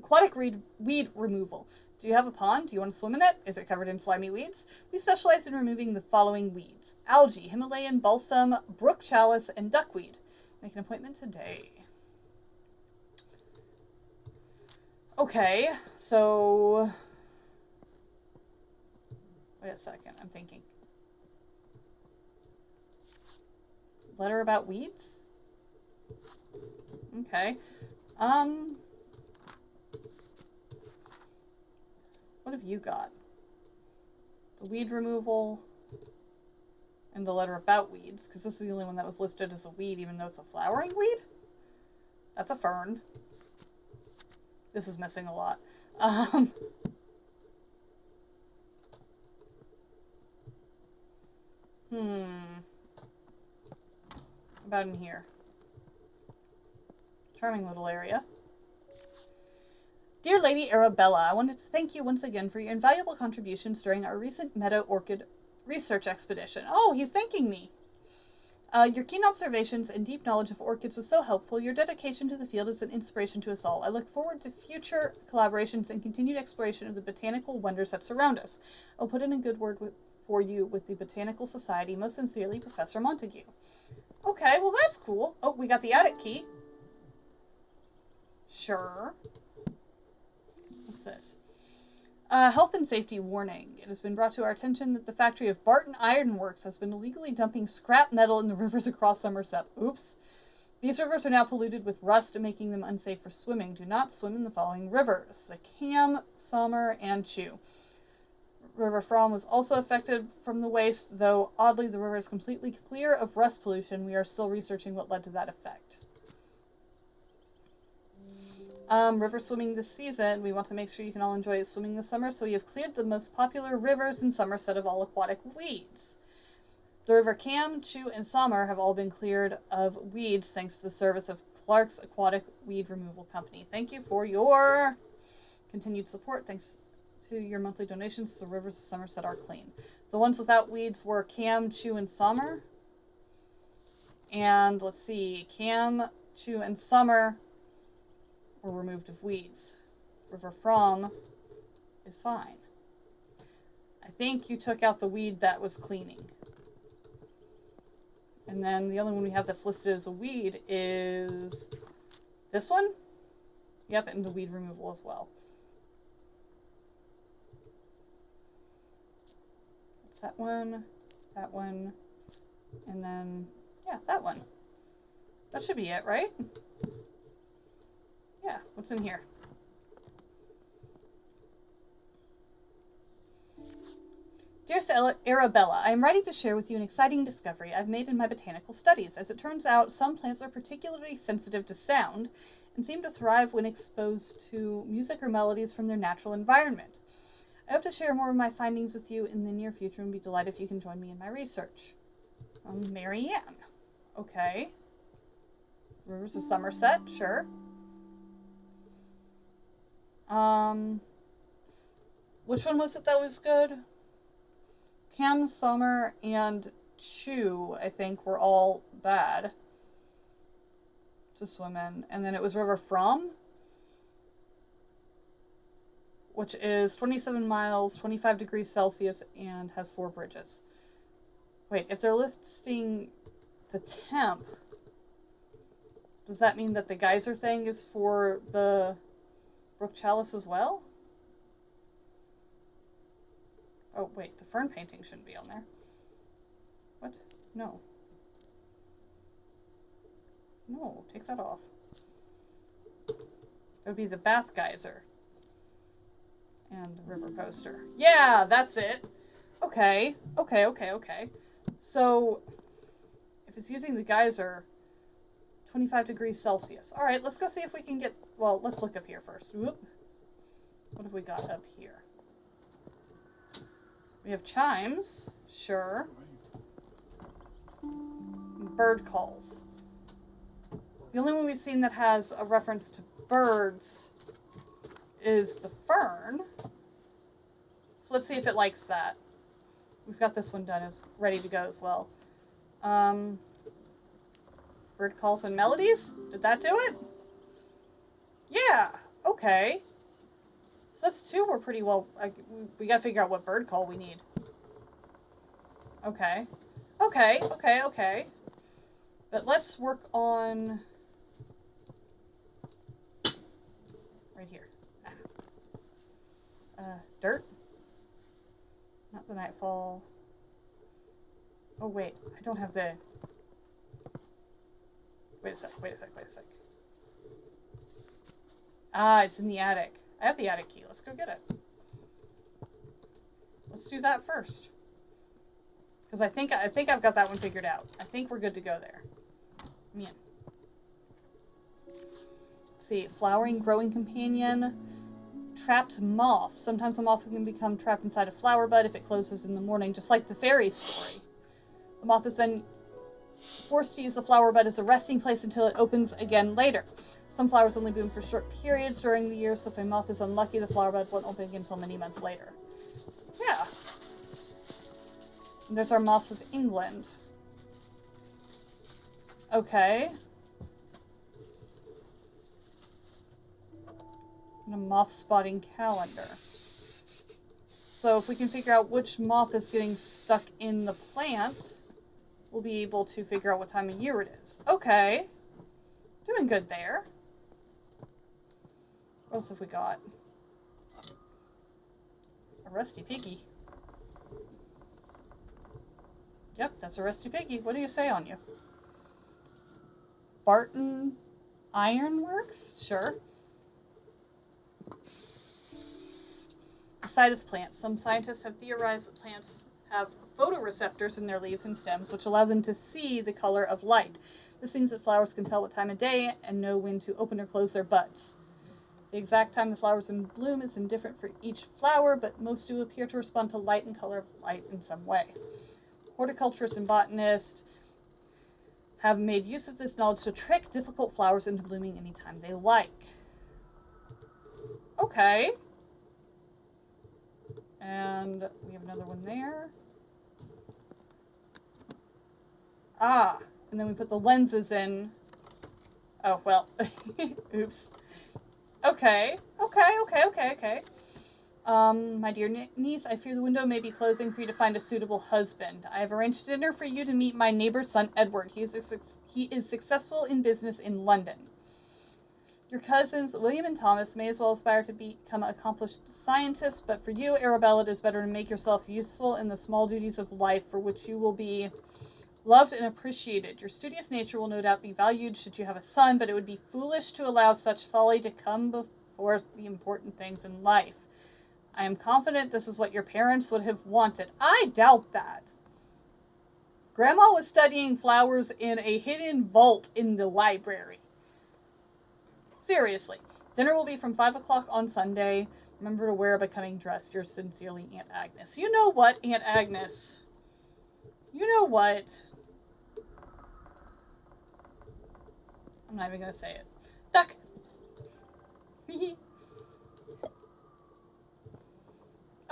Aquatic weed removal. Do you have a pond? Do you want to swim in it? Is it covered in slimy weeds? We specialize in removing the following weeds: algae, Himalayan balsam, brook chalice, and duckweed. Make an appointment today. Okay, so... Wait a second, I'm thinking. Letter about weeds? Okay. What have you got? The weed removal and the letter about weeds, because this is the only one that was listed as a weed, even though it's a flowering weed? That's a fern. This is missing a lot. About in here. Charming little area. Dear Lady Arabella, I wanted to thank you once again for your invaluable contributions during our recent meadow orchid research expedition. Oh, he's thanking me. Your keen observations and deep knowledge of orchids was so helpful. Your dedication to the field is an inspiration to us all. I look forward to future collaborations and continued exploration of the botanical wonders that surround us. I'll put in a good word for you with the Botanical Society. Most sincerely, Professor Montague. Okay, well that's cool. Oh, we got the attic key. Sure. What's this? Health and safety warning. It has been brought to our attention that the factory of Barton Iron Works has been illegally dumping scrap metal in the rivers across Somerset. Oops. These rivers are now polluted with rust, making them unsafe for swimming. Do not swim in the following rivers: the Cam, Sommer, and Chew. River Frome was also affected from the waste, though oddly the river is completely clear of rust pollution. We are still researching what led to that effect. River swimming this season. We want to make sure you can all enjoy swimming this summer, so we have cleared the most popular rivers in Somerset of all aquatic weeds. The river Cam, Chew, and Sommer have all been cleared of weeds thanks to the service of Clark's Aquatic Weed Removal Company. Thank you for your continued support. Thanks to your monthly donations, the rivers of Somerset are clean. The ones without weeds were Cam, Chew, and Sommer. And let's see, Cam, Chew, and Sommer were removed of weeds. River From is fine. I think you took out the weed that was cleaning. And then the only one we have that's listed as a weed is this one. Yep, and the weed removal as well. It's that one, and then, yeah, that one. That should be it, right? Yeah, what's in here? Dearest Arabella, I am writing to share with you an exciting discovery I've made in my botanical studies. As it turns out, some plants are particularly sensitive to sound and seem to thrive when exposed to music or melodies from their natural environment. I hope to share more of my findings with you in the near future and be delighted if you can join me in my research. Marianne. Okay. Rivers of Somerset, sure. Which one was it that was good? Cam, Sommer, and Chew, I think, were all bad to swim in. And then it was River From, which is 27 miles, 25 degrees Celsius, and has 4 bridges. Wait, if they're listing the temp, does that mean that the geyser thing is for the Brook Chalice as well? Oh, wait, the fern painting shouldn't be on there. What? No. No, take that off. That would be the bath geyser. And the river poster. Yeah, that's it. Okay. So, if it's using the geyser, 25 degrees Celsius. Alright, let's go see if we can get... Well, let's look up here first. Whoop. What have we got up here? We have chimes, sure. Bird calls. The only one we've seen that has a reference to birds is the fern. So let's see if it likes that. We've got this one done, is ready to go as well. Bird calls and melodies? Did that do it? Yeah, okay. So that's 2 we're pretty well... we gotta figure out what bird call we need. Okay. But let's work on... right here. Dirt? Not the nightfall. Oh, wait. I don't have the... Wait a sec. Ah, it's in the attic. I have the attic key. Let's go get it. Let's do that first. Because I think I've got that one figured out. I think we're good to go there. Man. Let's see. Flowering, growing companion. Trapped moth. Sometimes a moth can become trapped inside a flower bud if it closes in the morning, just like the fairy story. The moth is then forced to use the flower bud as a resting place until it opens again later. Some flowers only bloom for short periods during the year, so if a moth is unlucky, the flower bud won't open again until many months later. Yeah. And there's our moths of England. Okay. And a moth spotting calendar. So if we can figure out which moth is getting stuck in the plant, we'll be able to figure out what time of year it is. Okay. Doing good there. What else have we got? A rusty piggy. Yep, that's a rusty piggy. What do you say on you? Barton Ironworks? Sure. The sight of plants. Some scientists have theorized that plants have photoreceptors in their leaves and stems, which allow them to see the color of light. This means that flowers can tell what time of day and know when to open or close their buds. The exact time the flowers in bloom is indifferent for each flower, but most do appear to respond to light and color of light in some way. horticulturist and botanist have made use of this knowledge to trick difficult flowers into blooming anytime they like. Okay. And we have another one there. Ah, and then we put the lenses in. Oh, well. Oops. Okay. My dear niece, I fear the window may be closing for you to find a suitable husband. I have arranged dinner for you to meet my neighbor's son, Edward. He is successful in business in London. Your cousins, William and Thomas, may as well aspire to become accomplished scientists, but for you, Arabella, it is better to make yourself useful in the small duties of life for which you will be loved and appreciated. Your studious nature will no doubt be valued should you have a son, but it would be foolish to allow such folly to come before the important things in life. I am confident this is what your parents would have wanted. I doubt that. Grandma was studying flowers in a hidden vault in the library. Seriously. Dinner will be from 5 o'clock on Sunday. Remember to wear a becoming dress. Yours sincerely, Aunt Agnes. You know what, Aunt Agnes? You know what? I'm not even going to say it. Duck!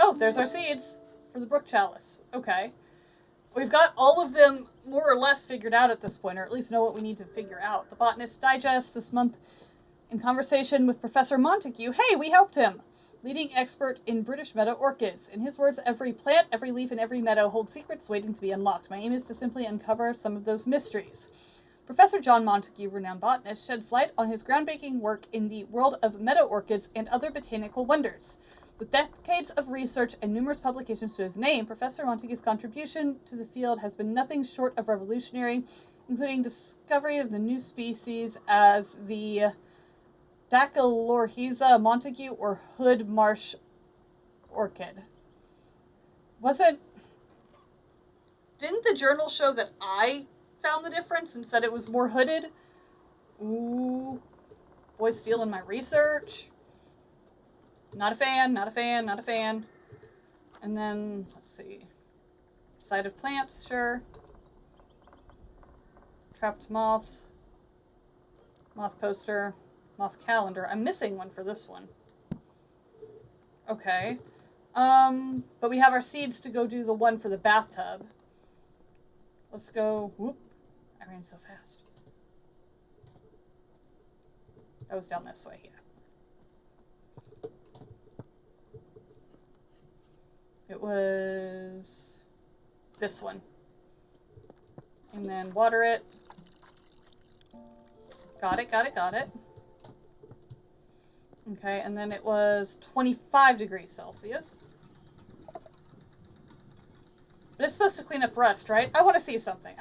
Oh, there's our seeds for the brook chalice. Okay. We've got all of them more or less figured out at this point, or at least know what we need to figure out. The Botanist Digest this month, in conversation with Professor Montague. Hey, we helped him! Leading expert in British meadow orchids. In his words, every plant, every leaf, and every meadow holds secrets waiting to be unlocked. My aim is to simply uncover some of those mysteries. Professor John Montague, renowned botanist, sheds light on his groundbreaking work in the world of meadow orchids and other botanical wonders. With decades of research and numerous publications to his name, Professor Montague's contribution to the field has been nothing short of revolutionary, including discovery of the new species as the Dactylorhiza Montague or hood marsh orchid. Didn't the journal show that I found the difference and said it was more hooded? Ooh, boy stealing my research. Not a fan. And then, let's see. Side of plants, sure. Trapped moths. Moth poster. Moth calendar. I'm missing one for this one. Okay. But we have our seeds to go do the one for the bathtub. Let's go. Whoop. I ran so fast. That was down this way, yeah. It was this one. And then water it. Got it. Okay, and then it was 25 degrees Celsius. But it's supposed to clean up rust, right? I want to see something.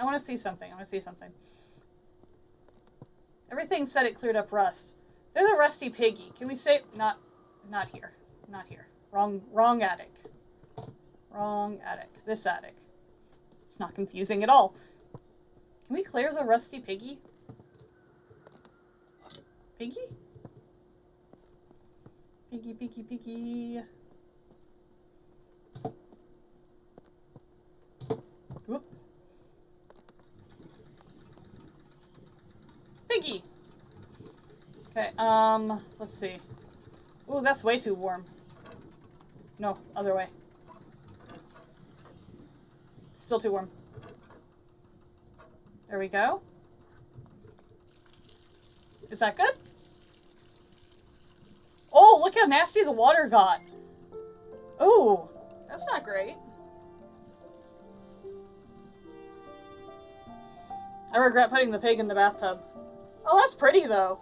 Everything said it cleared up rust. There's a rusty piggy. Can we say... Not here. Wrong attic. This attic. It's not confusing at all. Can we clear the rusty piggy? Piggy? Piggy. Whoop. Piggy! Okay, let's see. Ooh, that's way too warm. No, other way. Still too warm. There we go. Is that good? Oh, look how nasty the water got. Oh, that's not great. I regret putting the pig in the bathtub. Oh, that's pretty, though.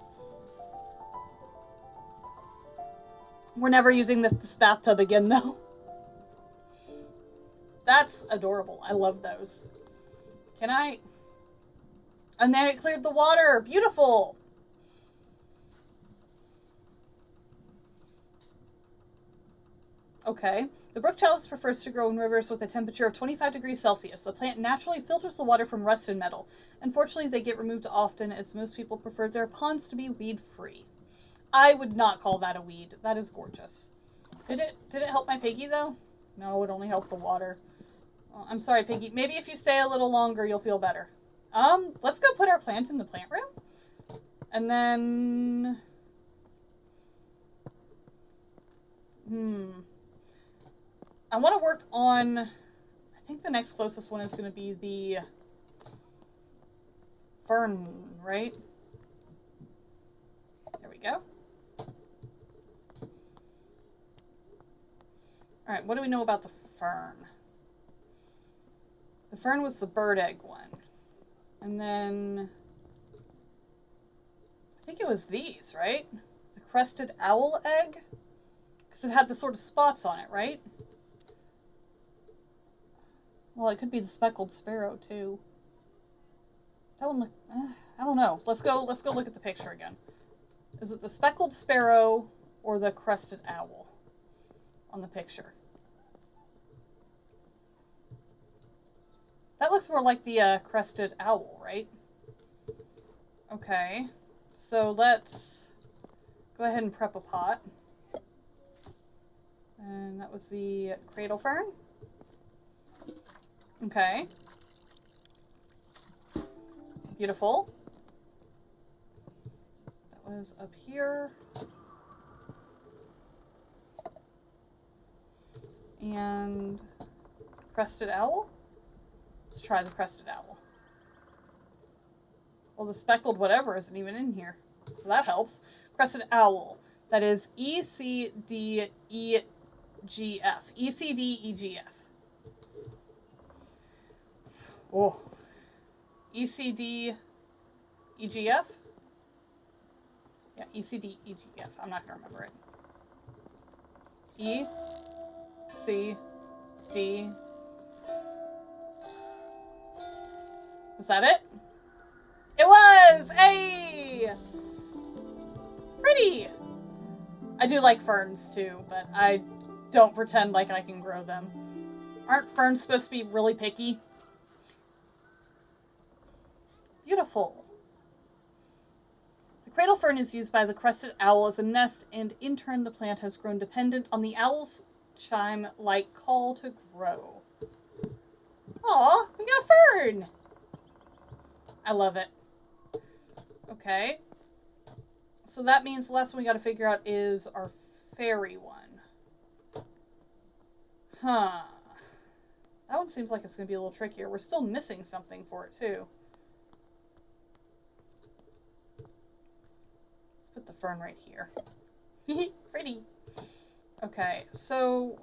We're never using this bathtub again, though. That's adorable. I love those. Can I... And then it cleared the water. Beautiful. Okay. The brook chalice prefers to grow in rivers with a temperature of 25 degrees Celsius. The plant naturally filters the water from rust and metal. Unfortunately, they get removed often, as most people prefer their ponds to be weed-free. I would not call that a weed. That is gorgeous. Did it help my piggy, though? No, it only helped the water. Oh, I'm sorry, Piggy. Maybe if you stay a little longer, you'll feel better. Let's go put our plant in the plant room. And then... I want to work on... I think the next closest one is going to be the fern, right? There we go. Alright, what do we know about the fern? The fern was the bird egg one. And then... I think it was these, right? The crested owl egg? Because it had the sort of spots on it, right? Well, it could be the speckled sparrow, too. That one look... I don't know. Let's go look at the picture again. Is it the speckled sparrow or the crested owl on the picture? That looks more like the crested owl, right? Okay. So let's go ahead and prep a pot. And that was the cradle fern. Okay. Beautiful. That was up here. And crested owl. Let's try the crested owl. Well, the speckled whatever isn't even in here, so that helps. Crested owl. That is ECDEGF. ECDEGF. Oh. ECDEGF? Yeah, ECDEGF. I'm not going to remember it. E, C, D. Was that it? It was! Hey! Pretty! I do like ferns too, but I don't pretend like I can grow them. Aren't ferns supposed to be really picky? Beautiful. The cradle fern is used by the crested owl as a nest, and in turn the plant has grown dependent on the owl's chime-like call to grow. Aw, we got a fern! I love it. Okay. So that means the last one we gotta figure out is our fairy one. Huh. That one seems like it's gonna be a little trickier. We're still missing something for it, too. Let's put the fern right here. Pretty. Okay, so...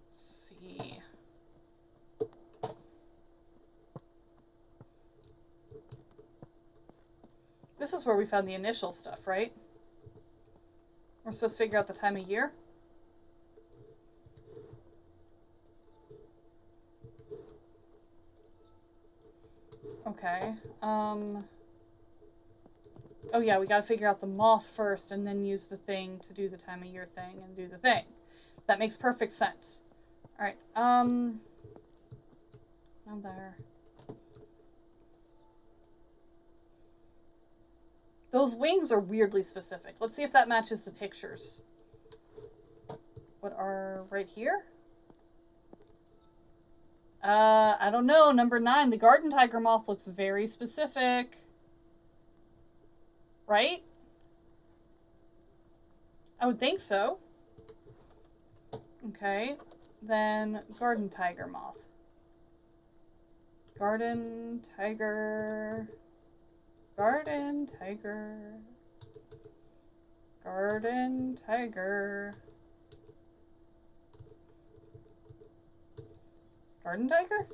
let's see... This is where we found the initial stuff, right? We're supposed to figure out the time of year? Okay. Oh yeah, we gotta figure out the moth first and then use the thing to do the time of year thing and do the thing. That makes perfect sense. Alright, not there. Those wings are weirdly specific. Let's see if that matches the pictures. What are right here? I don't know. Number 9, the garden tiger moth looks very specific. Right? I would think so. Okay. Then garden tiger moth. Garden tiger... Garden tiger. Garden tiger. Garden tiger?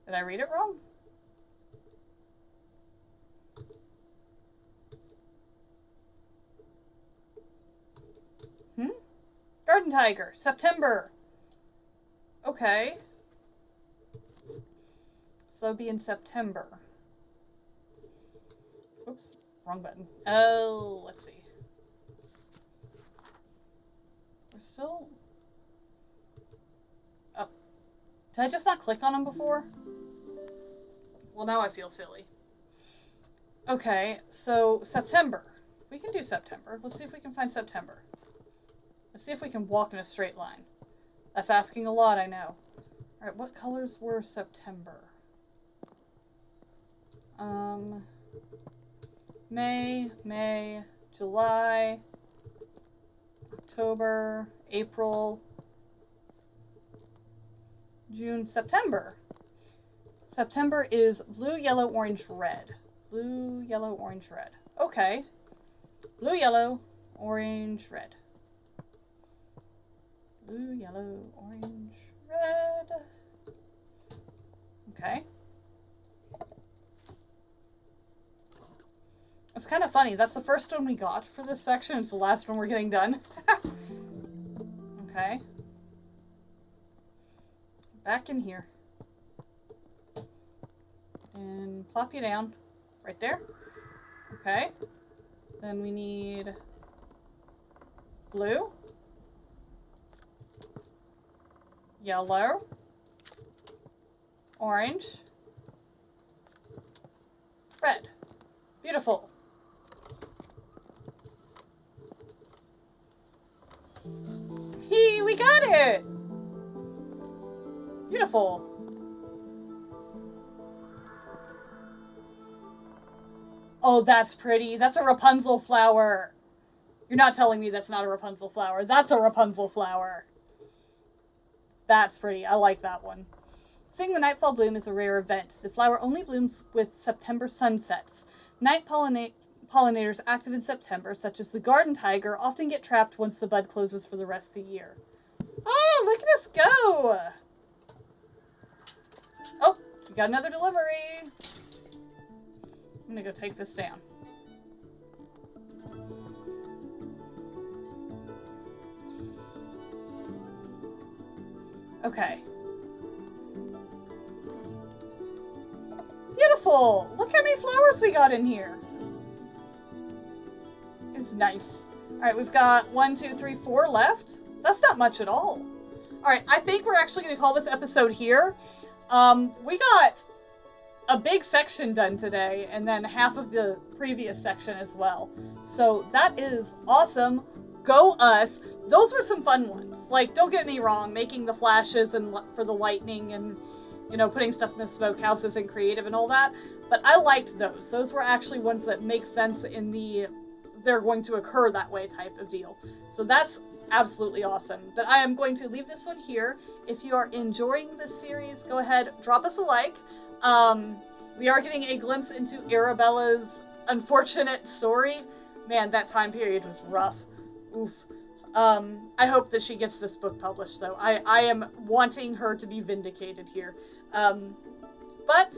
Did I read it wrong? Garden tiger. September. Okay. So it'll be in September. Oops, wrong button. Oh, let's see. We're still... oh. Did I just not click on them before? Well, now I feel silly. Okay, so September. We can do September. Let's see if we can find September. Let's see if we can walk in a straight line. That's asking a lot, I know. Alright, what colors were September? May, July, October, April, June, September. September is blue, yellow, orange, red. Blue, yellow, orange, red. Okay. Blue, yellow, orange, red. Blue, yellow, orange, red. Okay. It's kind of funny. That's the first one we got for this section. It's the last one we're getting done. Okay. Back in here. And plop you down. Right there. Okay. Then we need blue. Yellow. Orange. Red. Beautiful. We got it! Beautiful. Oh, that's pretty. That's a Rapunzel flower. You're not telling me that's not a Rapunzel flower. That's a Rapunzel flower. That's pretty. I like that one. Seeing the nightfall bloom is a rare event. The flower only blooms with September sunsets. Night pollinators active in September, such as the garden tiger, often get trapped once the bud closes for the rest of the year. Oh, look at us go! Oh, we got another delivery. I'm gonna go take this down. Okay. Beautiful! Look how many flowers we got in here. It's nice. Alright, we've got 1, 2, 3, 4 left. That's not much at all. Alright, I think we're actually going to call this episode here. We got a big section done today, and then half of the previous section as well. So that is awesome. Go us. Those were some fun ones. Like, don't get me wrong, making the flashes and for the lightning and, you know, putting stuff in the smokehouse isn't creative and all that. But I liked those. Those were actually ones that make sense in the they're going to occur that way type of deal. So that's absolutely awesome. But I am going to leave this one here. If you are enjoying this series, go ahead, drop us a like. We are getting a glimpse into Arabella's unfortunate story. Man, that time period was rough. Oof. I hope that she gets this book published, though. I am wanting her to be vindicated here. But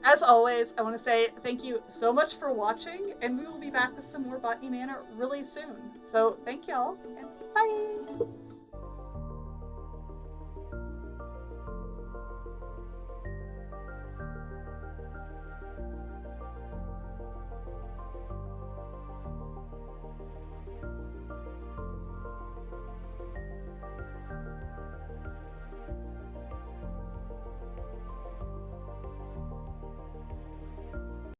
as always, I want to say thank you so much for watching, and we will be back with some more Botany Manor really soon. So thank y'all, and bye!